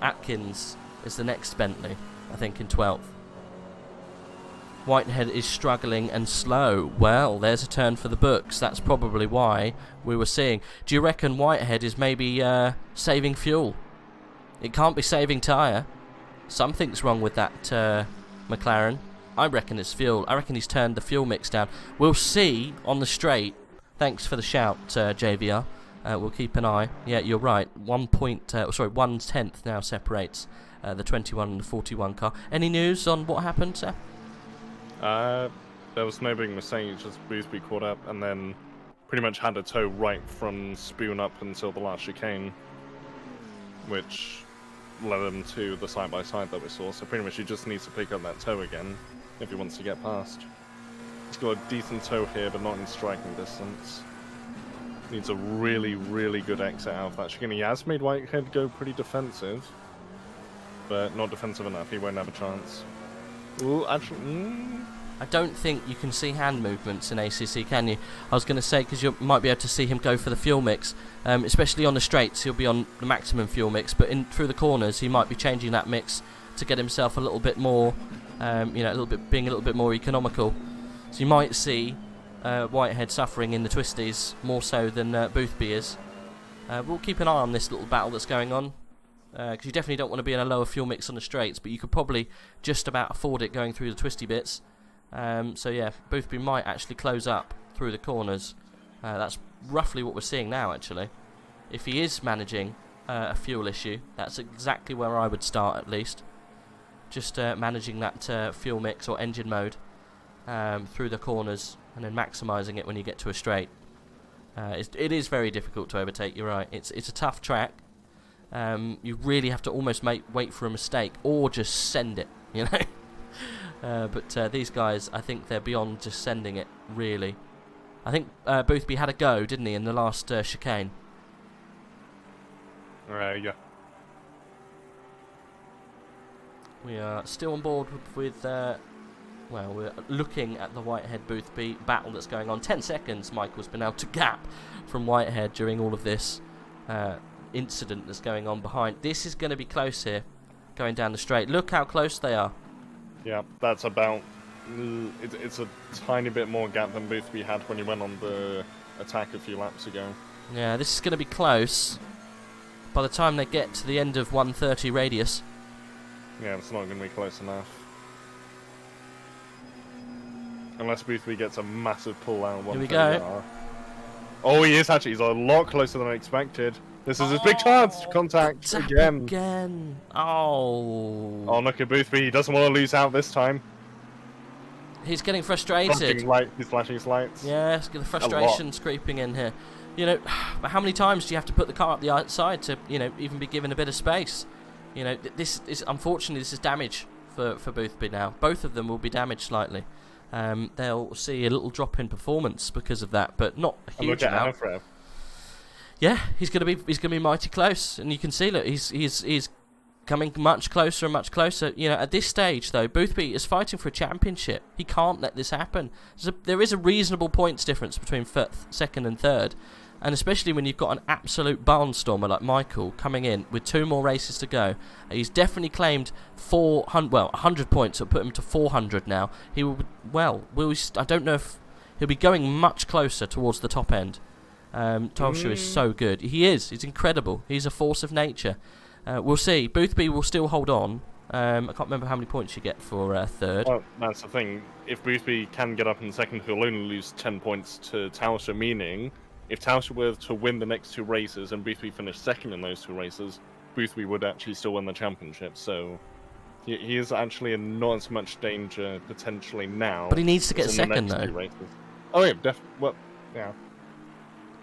Atkins is the next Bentley, I think, in 12th. Whitehead is struggling and slow. Well, there's a turn for the books. That's probably why we were seeing. Do you reckon Whitehead is maybe saving fuel? It can't be saving tyre. Something's wrong with that McLaren. I reckon it's fuel. I reckon he's turned the fuel mix down. We'll see on the straight. Thanks for the shout, JVR. We'll keep an eye. Yeah, you're right. 1/10 now separates the 21 and the 41 car. Any news on what happened, sir? There was no big mistake. Just Boothby caught up and then pretty much had a tow right from Spoon up until the last chicane, which led him to the side-by-side that we saw. So pretty much he just needs to pick up that tow again if he wants to get past. He's got a decent tow here, but not in striking distance. Needs a really, really good exit out of that chicane. He has made Whitehead go pretty defensive, but not defensive enough. He won't have a chance. Ooh, actually, I don't think you can see hand movements in ACC, can you? I was going to say, because you might be able to see him go for the fuel mix, especially on the straights. He'll be on the maximum fuel mix, but through the corners, he might be changing that mix to get himself a little bit more, being a little bit more economical. So you might see Whitehead suffering in the twisties more so than Boothby is. We'll keep an eye on this little battle that's going on, because you definitely don't want to be in a lower fuel mix on the straights, but you could probably just about afford it going through the twisty bits. So yeah, Boothby might actually close up through the corners. That's roughly what we're seeing now, actually. If he is managing a fuel issue, that's exactly where I would start, at least. just managing that fuel mix or engine mode through the corners and then maximising it when you get to a straight. It is very difficult to overtake, you're right. It's a tough track. You really have to almost wait for a mistake or just send it, you know. But these guys, I think they're beyond just sending it, really. I think Boothby had a go, didn't he, in the last chicane? Yeah. We are still on board with well, we're looking at the Whitehead Boothby battle that's going on. 10 seconds Michael's been able to gap from Whitehead during all of this incident that's going on behind. This is going to be close here, going down the straight. Look how close they are. Yeah, that's about... It's a tiny bit more gap than Boothby had when he went on the attack a few laps ago. Yeah, this is going to be close by the time they get to the end of 130 radius. Yeah, it's not going to be close enough. Unless Boothby gets a massive pull out. Here we go. Oh, he is actually. He's a lot closer than I expected. This is his big chance to contact again. Oh. Oh, look at Boothby. He doesn't want to lose out this time. He's getting frustrated. He's flashing his lights. Yeah, the frustration's creeping in here. You know, how many times do you have to put the car up the outside to, you know, even be given a bit of space? You know, this is unfortunately this is damage for Boothby now. Both of them will be damaged slightly. They'll see a little drop in performance because of that, but not a huge amount. Yeah, he's gonna be mighty close, and you can see that he's coming much closer and much closer. You know, at this stage though, Boothby is fighting for a championship. He can't let this happen. There is a reasonable points difference between second and third. And especially when you've got an absolute barnstormer like Michael coming in with 2 more races to go. He's definitely claimed 100 points. It'll put him to 400 now. He will, I don't know if he'll be going much closer towards the top end. Tolsha is so good. He's incredible. He's a force of nature. We'll see. Boothby will still hold on. I can't remember how many points you get for third. Well, that's the thing. If Boothby can get up in second, he'll only lose 10 points to Tolsha, meaning... If Tolsha were to win the next 2 races and Boothby finished second in those 2 races, Boothby would actually still win the championship. So he is actually in not as much danger potentially now. But he needs to get second though. Oh yeah, well, yeah.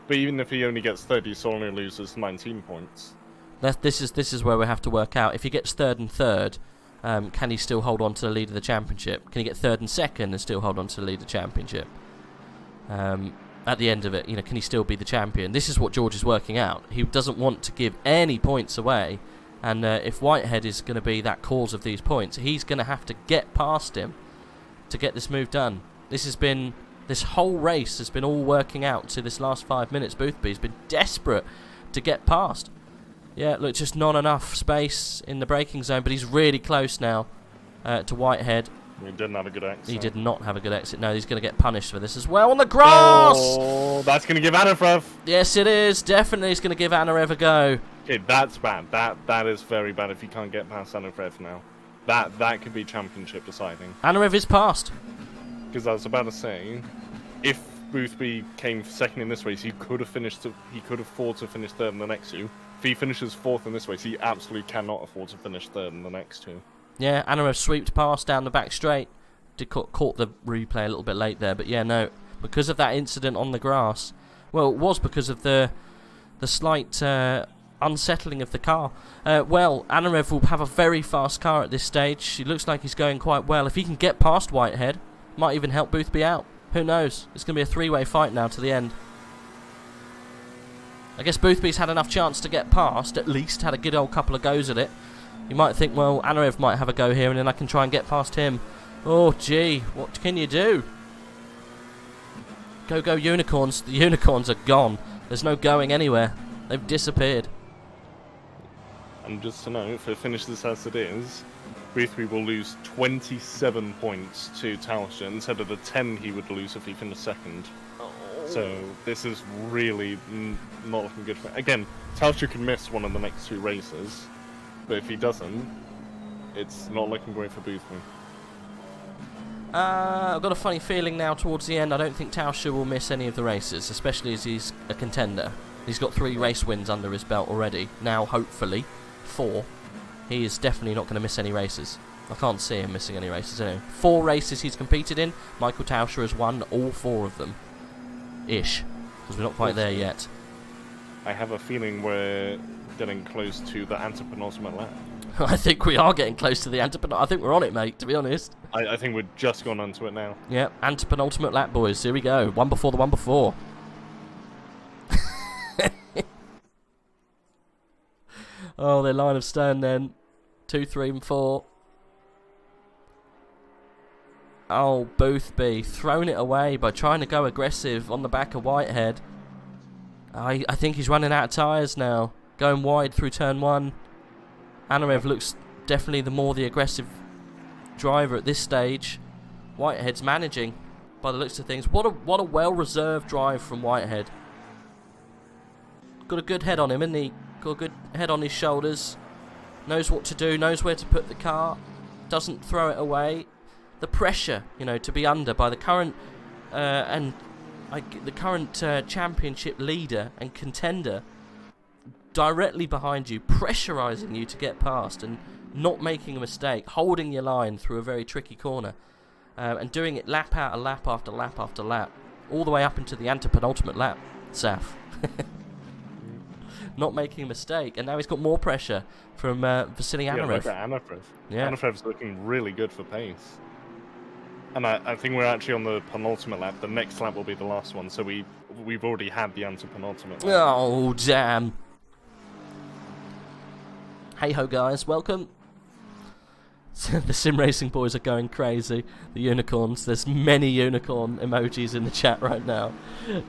But even if he only gets third, he still only loses 19 points. This is where we have to work out. If he gets third and third, can he still hold on to the lead of the championship? Can he get third and second and still hold on to the lead of the championship? At the end of it, you know, can he still be the champion? This is what George is working out. He doesn't want to give any points away, and if Whitehead is going to be that cause of these points, he's going to have to get past him to get this move done. This whole race has been all working out to this last 5 minutes. Boothby's been desperate to get past. Yeah, look, just not enough space in the braking zone, but he's really close now to Whitehead. He didn't have a good exit. He did not have a good exit. No, he's going to get punished for this as well on the grass. Oh, that's going to give Anarev. Yes, it is. Definitely, it's going to give Anarev a go. Okay, that's bad. That is very bad. If you can't get past Anarev now, that could be championship deciding. Anarev is passed. Because I was about to say, if Boothby came second in this race, he could have finished. He could afford to finish third in the next 2. If he finishes fourth in this race, he absolutely cannot afford to finish third in the next 2. Yeah, Anarev sweeped past down the back straight. Caught the replay a little bit late there, but yeah, no, because of that incident on the grass. Well, it was because of the slight unsettling of the car. Anarev will have a very fast car at this stage. It looks like he's going quite well. If he can get past Whitehead, might even help Boothby out. Who knows? It's going to be a 3-way fight now to the end. I guess Boothby's had enough chance to get past, at least had a good old couple of goes at it. You might think, well, Anarev might have a go here and then I can try and get past him. Oh, gee, what can you do? Go unicorns. The unicorns are gone. There's no going anywhere. They've disappeared. And just to know, if it finishes as it is, Boothby will lose 27 points to Tolsha instead of the 10 he would lose if he finished second. Oh. So this is really not looking good for him. Again, Tolsha can miss one of the next 2 races. But if he doesn't, it's not looking great for Boothby. I've got a funny feeling now towards the end. I don't think Tolsha will miss any of the races, especially as he's a contender. He's got 3 race wins under his belt already. Now, hopefully, 4. he is definitely not going to miss any races. I can't see him missing any races anyway. 4 races he's competed in. Michael Tauscher has won all 4 of them. Ish. Because we're not quite there yet. I have a feeling we're getting close to the antepenultimate lap. I think we are getting close to the antepenultimate. I think we're on it, mate, to be honest. I think we're just gone onto it now. Yep, antepenultimate lap, boys. Here we go. One before the one before. Oh, their line of stone then. 2, 3, and 4. Oh, Boothby thrown it away by trying to go aggressive on the back of Whitehead. I think he's running out of tyres now. Going wide through turn 1. Anarev looks definitely the aggressive driver at this stage. Whitehead's managing by the looks of things. What a well-reserved drive from Whitehead. Got a good head on him, hasn't he? Got a good head on his shoulders. Knows what to do, knows where to put the car. Doesn't throw it away. The pressure, to be under by the current championship leader and contender directly behind you, pressurising you to get past and not making a mistake, holding your line through a very tricky corner, and doing it lap out, lap after lap after lap, all the way up into the antepenultimate lap, Saf. Not making a mistake, and now he's got more pressure from Vasily Anarev. Yeah, look at Anarev. Yeah. Anarev's looking really good for pace. And I think we're actually on the penultimate lap. The next lap will be the last one, so we've already had the antepenultimate lap. Oh, damn. Hey ho, guys, welcome. The sim racing boys are going crazy. The unicorns. There's many unicorn emojis in the chat right now.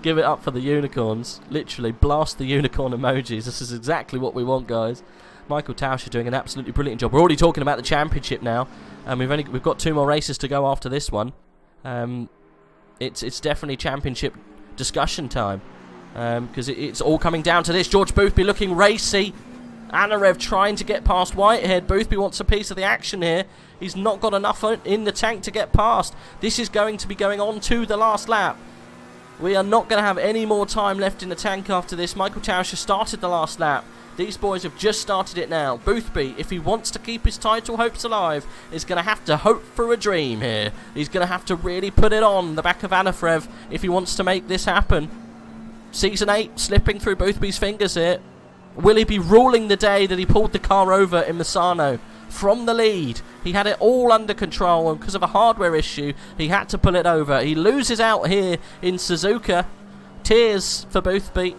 Give it up for the unicorns. Literally, blast the unicorn emojis. This is exactly what we want, guys. Michael Tauscher doing an absolutely brilliant job. We're already talking about the championship now, and we've got 2 more races to go after this one. It's definitely championship discussion time, because it's all coming down to this. George Boothby looking racy. Anarev trying to get past Whitehead. Boothby wants a piece of the action here. He's not got enough in the tank to get past. This is going to be going on to the last lap. We are not going to have any more time left in the tank after this. Michael Tauscher started the last lap. These boys have just started it now. Boothby, if he wants to keep his title hopes alive, is going to have to hope for a dream here. He's going to have to really put it on the back of Anarev if he wants to make this happen. Season 8 slipping through Boothby's fingers here. Will he be ruling the day that he pulled the car over in Misano from the lead? He had it all under control, and because of a hardware issue, he had to pull it over. He loses out here in Suzuka. Tears for Boothby.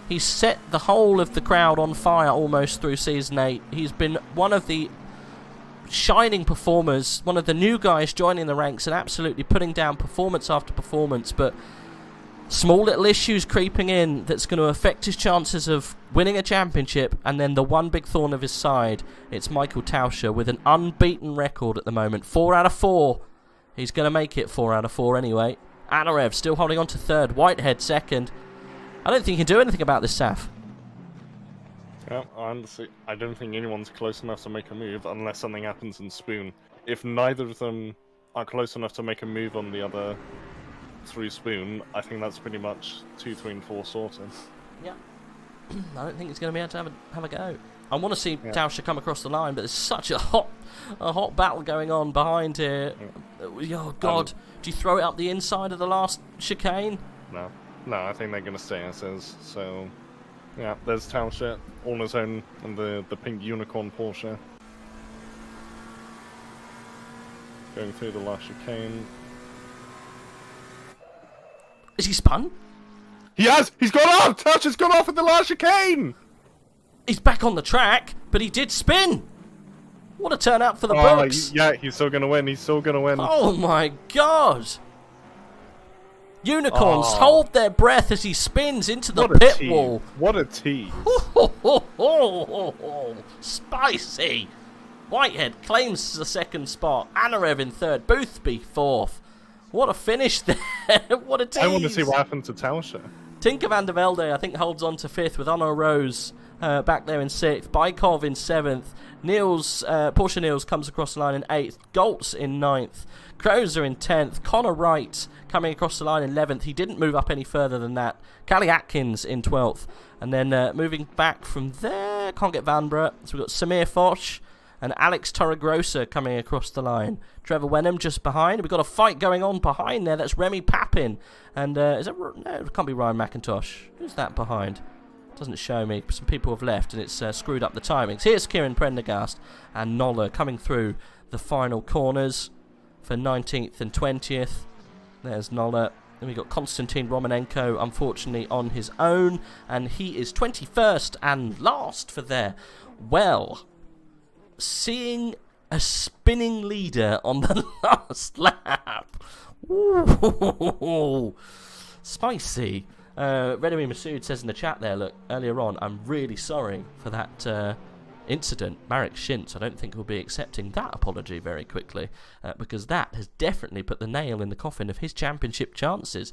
He's set the whole of the crowd on fire almost through Season 8. He's been one of the shining performers, one of the new guys joining the ranks and absolutely putting down performance after performance, but small little issues creeping in that's going to affect his chances of winning a championship, and then the one big thorn of his side, it's Michael Tauscher with an unbeaten record at the moment. 4 out of 4. He's going to make it 4 out of 4 anyway. Anarev still holding on to 3rd. Whitehead 2nd. I don't think he can do anything about this, Saf. Yeah, honestly, I don't think anyone's close enough to make a move unless something happens in Spoon. If neither of them are close enough to make a move on the other through Spoon, I think that's pretty much 2, 3, and 4 sorted. Yeah. I don't think he's going to be able to have a go. I want to see Tauscher come across the line, but there's such a hot battle going on behind here. Yeah. Oh, God. Do you throw it up the inside of the last chicane? No, I think they're going to stay as is. So, yeah, there's Tauscher on his own and the pink unicorn Porsche. Going through the last chicane. Is he spun? He has! He's gone off! Tauscher's gone off at the last chicane! He's back on the track, but he did spin! What a turnout for the books! Yeah, he's still going to win. He's still going to win. Oh my God! Unicorns hold their breath as he spins into the pit wall. What a tease. Spicy! Whitehead claims the 2nd spot. Anarev in 3rd. Boothby 4th. What a finish there. What a tease. I want to see what happened to Tauscher. Tinker van der Velde, I think, holds on to 5th with Honor Rose back there in 6th. Bykov in 7th. Porsche Niels comes across the line in 8th. Goltz in 9th. Crozer in 10th. Connor Wright coming across the line in 11th. He didn't move up any further than that. Callie Atkins in 12th. And then moving back from there, can't get Vanbrugh. So we've got Samir Foch and Alex Torregrossa coming across the line. Trevor Wenham just behind. We've got a fight going on behind there. That's Remy Papin. And is that... No, it can't be Ryan McIntosh. Who's that behind? Doesn't show me. Some people have left and it's screwed up the timings. Here's Kieran Prendergast and Noller coming through the final corners for 19th and 20th. There's Noller. Then we've got Konstantin Romanenko, unfortunately, on his own. And he is 21st and last for there. Well, seeing a spinning leader on the last lap. Ooh, spicy. Redemy Masood says in the chat there, look, earlier on, I'm really sorry for that incident. Marek Shintz, I don't think will be accepting that apology very quickly, because that has definitely put the nail in the coffin of his championship chances.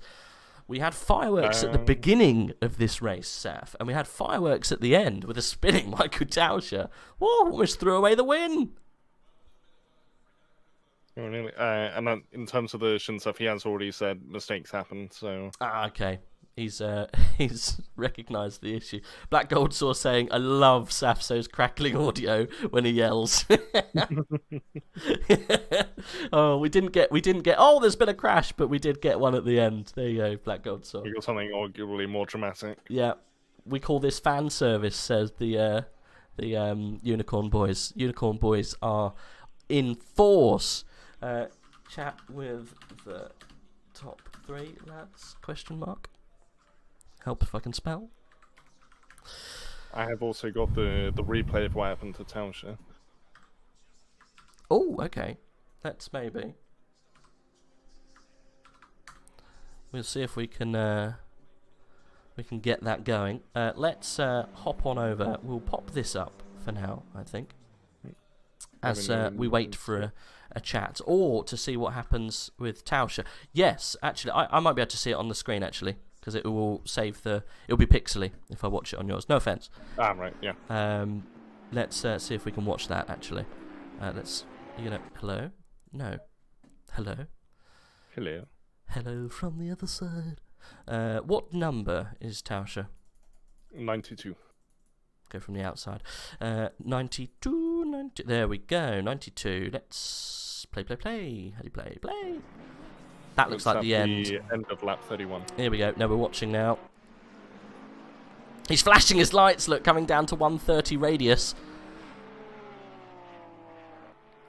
We had fireworks at the beginning of this race, Saf, and we had fireworks at the end with a spinning Michael Tauscher. Whoa, almost threw away the win. Oh, really? And then in terms of the Shin stuff, he has already said mistakes happen, so... Okay. He's recognised the issue. Black Gold Saw saying, I love Saffzo's crackling audio when he yells. Oh, we didn't get. Oh, there's been a crash, but we did get one at the end. There you go, Black Gold Saw. We got something arguably more dramatic. Yeah, we call this fan service. Says the Unicorn Boys. Unicorn Boys are in force. Chat with the top 3 lads? Question mark. Help if I can spell. I have also got the replay of what happened to Tauscher. Oh, okay. Let's maybe. We'll see if we can get that going. Let's hop on over. We'll pop this up for now, I think, as we wait for a chat or to see what happens with Tauscher. Yes, actually, I might be able to see it on the screen actually, because it will save the... It'll be pixely if I watch it on yours. No offense. Ah, right, yeah. Let's see if we can watch that, actually. Let's... Hello? No. Hello? Hello. Hello from the other side. What number is Tauscher? 92. Go from the outside. 92, 90... There we go, 92. Let's play. How do you play? That looks like the end. The end of lap 31. Here we go. No, we're watching now. He's flashing his lights, look, coming down to 130 radius.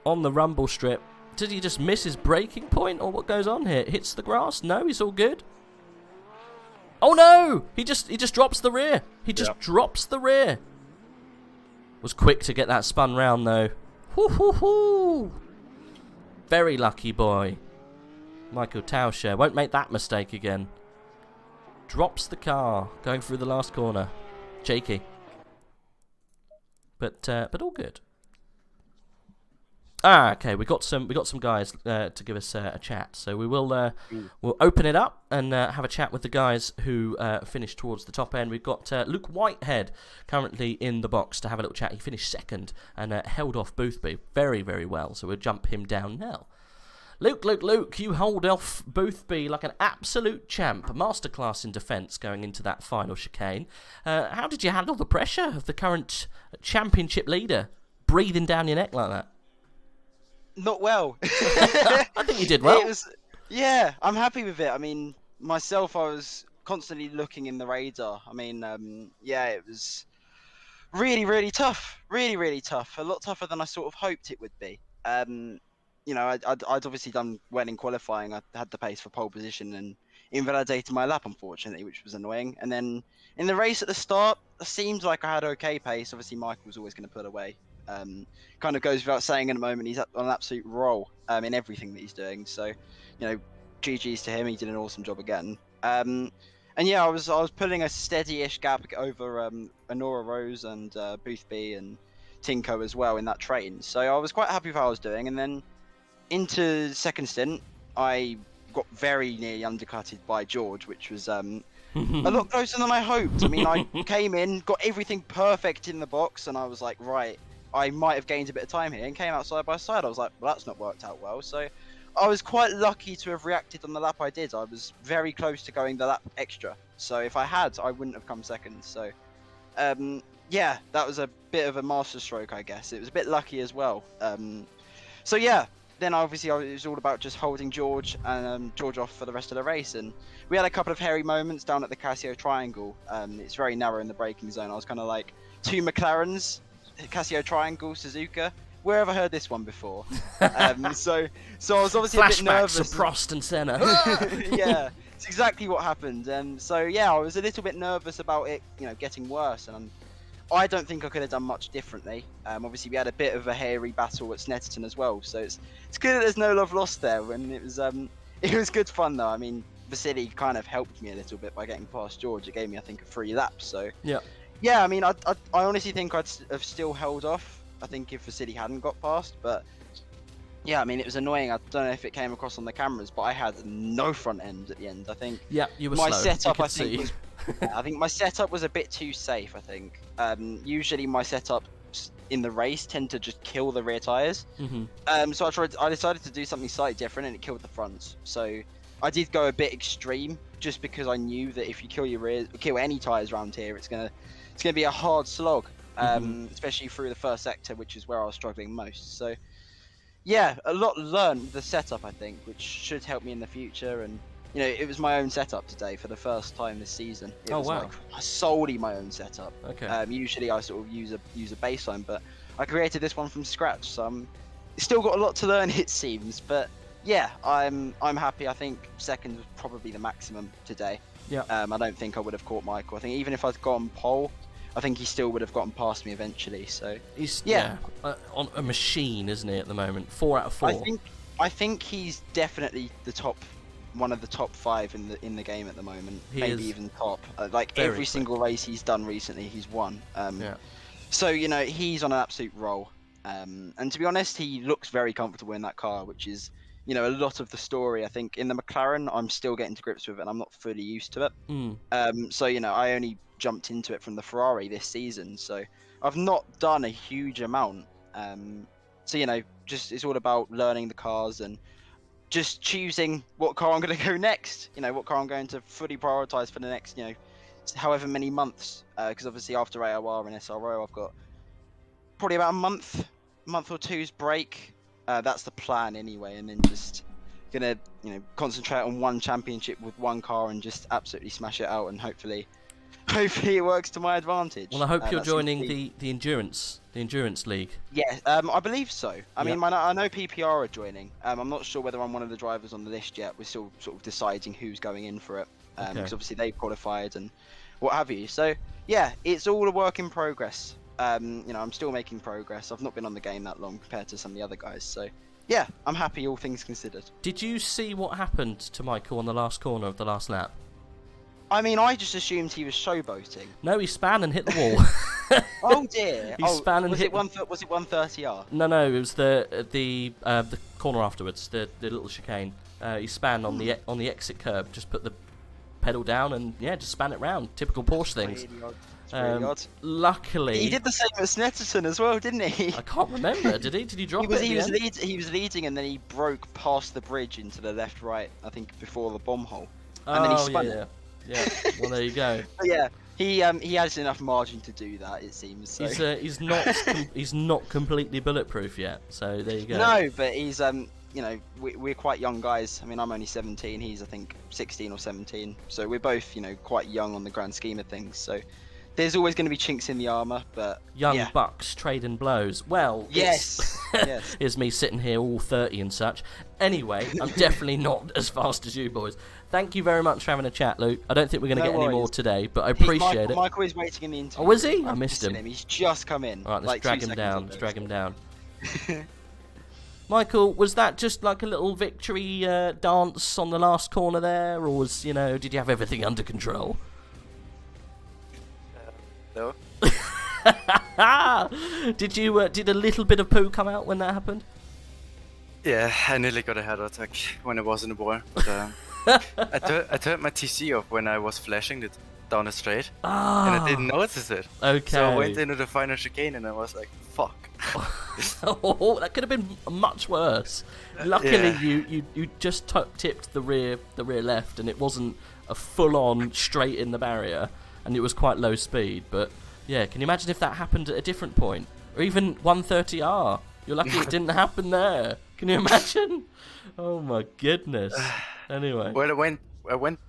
On the rumble strip. Did he just miss his braking point, or what goes on here? Hits the grass? No, he's all good. Oh no! He just drops the rear. He just drops the rear. Was quick to get that spun round though. Hoo. Very lucky boy. Michael Tauscher won't make that mistake again. Drops the car going through the last corner. Cheeky. But all good. Okay, we got some guys to give us a chat. So we will we'll open it up and have a chat with the guys who finished towards the top end. We've got Luke Whitehead currently in the box to have a little chat. He finished second and held off Boothby very, very well. So we'll jump him down now. Luke, you hold off Boothby like an absolute champ. A masterclass in defence going into that final chicane. How did you handle the pressure of the current championship leader breathing down your neck like that? Not well. I think you did well. Yeah, I'm happy with it. I mean, myself, I was constantly looking in the radar. I mean, it was really, really tough. Really, really tough. A lot tougher than I sort of hoped it would be. I'd obviously done well in qualifying. I had the pace for pole position and invalidated my lap, unfortunately, which was annoying. And then in the race at the start, it seemed like I had okay pace. Obviously, Michael was always going to pull away. Kind of goes without saying in a moment, he's on an absolute roll in everything that he's doing. So, GG's to him. He did an awesome job again. I was pulling a steady-ish gap over Honora Rose and Boothby and Tinko as well in that train. So I was quite happy with how I was doing. And then into second stint, I got very nearly undercutted by George, which was A lot closer than I hoped. I mean, I came in, got everything perfect in the box, and I was like, right, I might have gained a bit of time here, and came out side by side. I was like, well, that's not worked out well. So I was quite lucky to have reacted on the lap I did. I was very close to going the lap extra. So if I had, I wouldn't have come second. So yeah, that was a bit of a masterstroke, I guess. It was a bit lucky as well. So yeah, then obviously it was all about just holding George and George off for the rest of the race. And we had a couple of hairy moments down at the Casio Triangle. It's very narrow in the braking zone. I was kind of like 2 McLarens, Casio Triangle, Suzuka. Where have I heard this one before? So I was obviously a bit nervous. Flashbacks of Prost and Senna. Yeah, it's exactly what happened. So yeah, I was a little bit nervous about it, getting worse. And I don't think I could have done much differently. Obviously, we had a bit of a hairy battle at Snetterton as well. So it's good that there's no love lost there. And it was good fun though. I mean, Vasily kind of helped me a little bit by getting past George. It gave me, I think, a 3 laps. So yeah. I mean, I honestly think I'd have still held off. I think if Vasily hadn't got past, but yeah, I mean, it was annoying. I don't know if it came across on the cameras, but I had no front end at the end. I think you were my slow. setup, I think, I think my setup was a bit too safe. I think usually my setup in the race tend to just kill the rear tires. So I decided to do something slightly different, and it killed the fronts. So I did go a bit extreme, just because I knew that if you kill any tires around here, it's gonna be a hard slog. Especially through the first sector, which is where I was struggling most. So yeah, a lot learned with the setup, I think, which should help me in the future. And it was my own setup today for the first time this season. It was like solely my own setup. Okay. Usually I sort of use a baseline, but I created this one from scratch. So still got a lot to learn, it seems. But yeah, I'm happy. I think second was probably the maximum today. Yeah. I don't think I would have caught Michael. I think even if I'd gone pole, I think he still would have gotten past me eventually. So he's on a machine, isn't he, at the moment? 4 out of 4. I think he's definitely one of the top 5 in the game at the moment. Maybe even top. Like every single race he's done recently, he's won. So he's on an absolute roll. And to be honest, he looks very comfortable in that car, which is a lot of the story. I think in the McLaren, I'm still getting to grips with it, and I'm not fully used to it. So I only jumped into it from the Ferrari this season, so I've not done a huge amount. So just it's all about learning the cars and just choosing what car I'm going to go next. What car I'm going to fully prioritize for the next however many months. Because obviously after AOR and SRO, I've got probably about a month or two's break. That's the plan anyway, and then just gonna concentrate on one championship with one car and just absolutely smash it out, and hopefully it works to my advantage. Well, I hope you're joining the endurance league. Yeah, I believe so. I mean, I know PPR are joining. I'm not sure whether I'm one of the drivers on the list yet. We're still sort of deciding who's going in for it, because obviously they've qualified and what have you. So yeah, it's all a work in progress. I'm still making progress. I've not been on the game that long compared to some of the other guys. So yeah, I'm happy, all things considered. Did you see what happened to Michael on the last corner of the last lap? I mean, I just assumed he was showboating. No, he span and hit the wall. Oh dear! He span and was hit. Was it 130R? No, it was the corner afterwards, the little chicane. He span on the exit curb. Just put the pedal down and just span it round. Typical Porsche things. Really odd. Luckily, he did the same at Snetterton as well, didn't he? I can't remember. Did he? Did he drop it? He was leading, and then he broke past the bridge into the left-right. I think before the bomb hole, and then he spun it. Yeah. Well, there you go. Yeah, he has enough margin to do that, it seems. So. He's not completely bulletproof yet. So there you go. No, but he's we're quite young guys. I mean, I'm only 17. He's I think 16 or 17. So we're both quite young on the grand scheme of things. So there's always going to be chinks in the armor, but young bucks trading blows. Well, yes. Here's me sitting here all 30 and such. Anyway, I'm definitely not as fast as you boys. Thank you very much for having a chat, Luke. I don't think we're going to get any more today, but I appreciate it. Michael is waiting in the interview. Oh, is he? I missed him. He's just come in. All right, let's drag him down. Let's drag him down. Michael, was that just like a little victory dance on the last corner there, or was did you have everything under control? No. Did a little bit of poo come out when that happened? Yeah, I nearly got a heart attack when I was in the war. But I turned my TC off when I was flashing it down the straight, and I didn't notice it. Okay. So I went into the final chicane, and I was like, "Fuck." Oh, that could have been much worse. Luckily, you just tipped the rear left, and it wasn't a full-on straight in the barrier, and it was quite low speed. But yeah, can you imagine if that happened at a different point, or even 130R? You're lucky it didn't happen there. Can you imagine? Oh my goodness. Anyway. Well, I went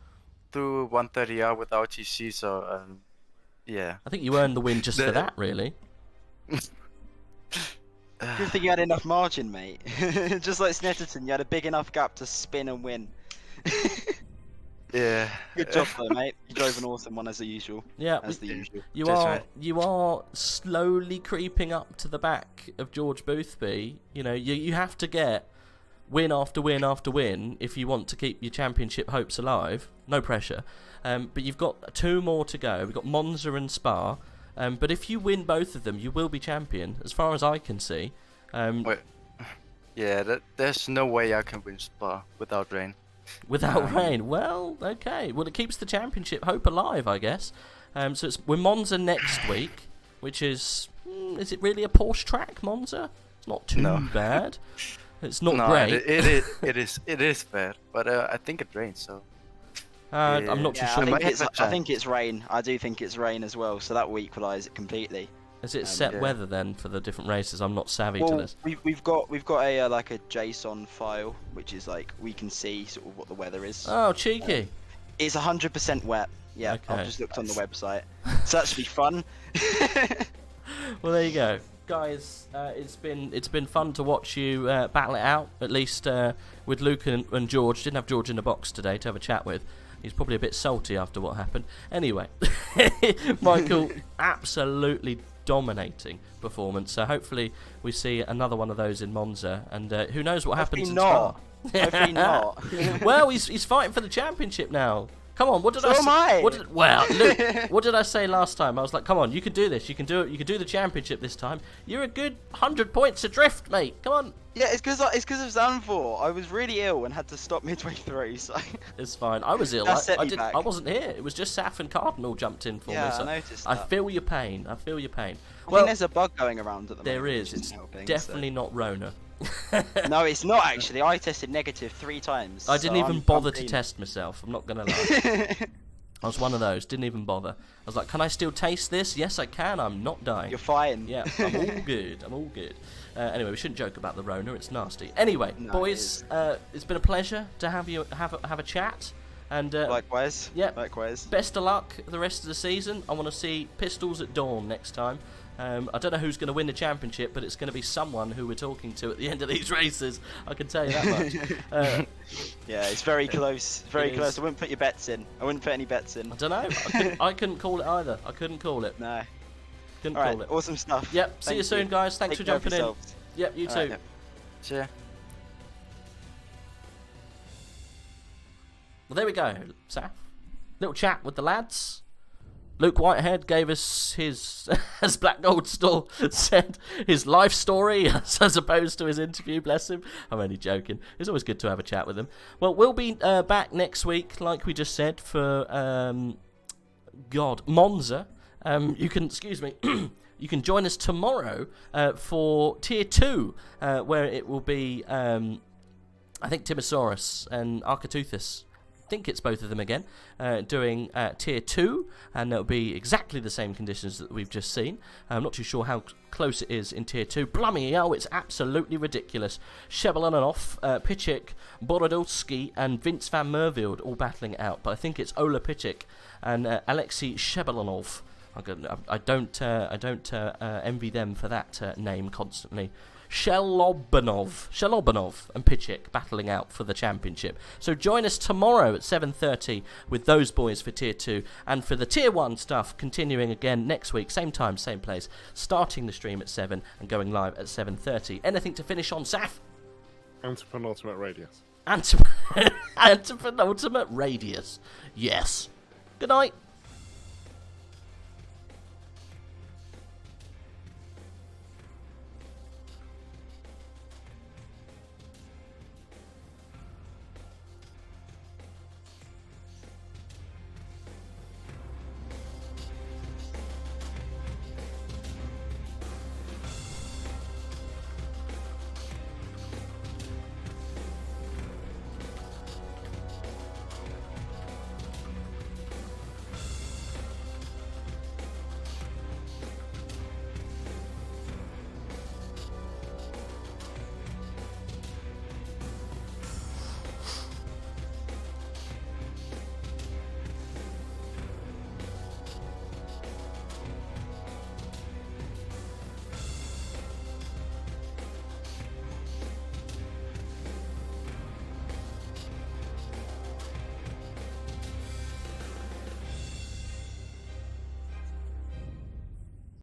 through 130R without TC, so yeah. I think you earned the win just for that, really. Good thing you had enough margin, mate. Just like Snetterton, you had a big enough gap to spin and win. Yeah. Good job, though, mate. You drove an awesome one as usual. Yeah, as the usual. You are slowly creeping up to the back of George Boothby. You know, you have to get win after win after win if you want to keep your championship hopes alive. No pressure. But you've got 2 more to go. We've got Monza and Spa. But if you win both of them, you will be champion, as far as I can see. Wait. Yeah, there's no way I can win Spa without rain. Without rain? Well, okay. Well, it keeps the championship hope alive, I guess. So we're Monza next week, which is it really a Porsche track, Monza? It's not too bad. It's not great. It is bad, but I think it rains, so. I'm not too sure. I think it's rain. I do think it's rain as well, so that will equalise it completely. Is it set weather then for the different races? I'm not savvy to this. We've got a like a JSON file, which is like we can see sort of what the weather is. Oh, cheeky! It's 100% wet. Yeah, okay. I've just looked on the website, so that should be fun. Well, there you go, guys. It's been fun to watch you battle it out. At least with Luke and George. Didn't have George in the box today to have a chat with. He's probably a bit salty after what happened. Anyway, Michael, absolutely dominating performance. So hopefully we see another one of those in Monza, and who knows what happens in Spa. Hopefully not. Well, he's fighting for the championship now. Come on, what did I say? Am I. Well, Luke, what did I say last time? I was like, come on, you can do this. You can do it. You can do the championship this time. You're a good 100 points adrift, mate. Come on. Yeah, it's because of Zanfor. I was really ill and had to stop midway through, so. It's fine. I was ill. I wasn't here. It was just Saf and Cardinal jumped in for me. So I noticed that. I feel your pain. I think there's a bug going around at the moment. There is. It's definitely not Rona. No, it's not actually. I tested negative 3 times. I didn't even bother to test myself. I'm not gonna lie. I was one of those. Didn't even bother. I was like, can I still taste this? Yes, I can. I'm not dying. You're fine. Yeah, I'm all good. I'm all good. Anyway, we shouldn't joke about the Rona. It's nasty. Anyway, boys, it's been a pleasure to have you have a chat. And likewise. Yeah. Likewise. Best of luck the rest of the season. I want to see Pistols at dawn next time. I don't know who's going to win the championship, but it's going to be someone who we're talking to at the end of these races. I can tell you that much. Yeah, it's very close. Very close. I wouldn't put your bets in. I wouldn't put any bets in. I don't know. I couldn't call it either. I couldn't call it. No. Couldn't call it. Awesome stuff. Yep. See you soon, guys. Thanks for jumping in. Yep. You too. Right, Cheers. Well, there we go, Saf. Little chat with the lads. Luke Whitehead gave us his, as Black Gold Store said, his life story as opposed to his interview, bless him. I'm only joking. It's always good to have a chat with him. Well, we'll be back next week, like we just said, for, Monza. You can, excuse me, you can join us tomorrow for Tier 2, where it will be, I think, Timosaurus and Architeuthis. I think it's both of them again, doing Tier 2, and it'll be exactly the same conditions that we've just seen. I'm not too sure how close it is in Tier 2. Blummy, oh, it's absolutely ridiculous. Shebelanov, Pichik, Borodowski, and Vince van Merveld all battling it out, but I think it's Ola Pichik and Alexei Shebelanov. I don't envy them for that name constantly. Shelobanov and Pichik battling out for the championship. So join us tomorrow at 7:30 with those boys for Tier 2, and for the Tier 1 stuff continuing again next week, same time, same place, starting the stream at 7 and going live at 7:30. Anything to finish on, Saf? Anti-penultimate radius. Anti-penultimate radius. Yes. Good night.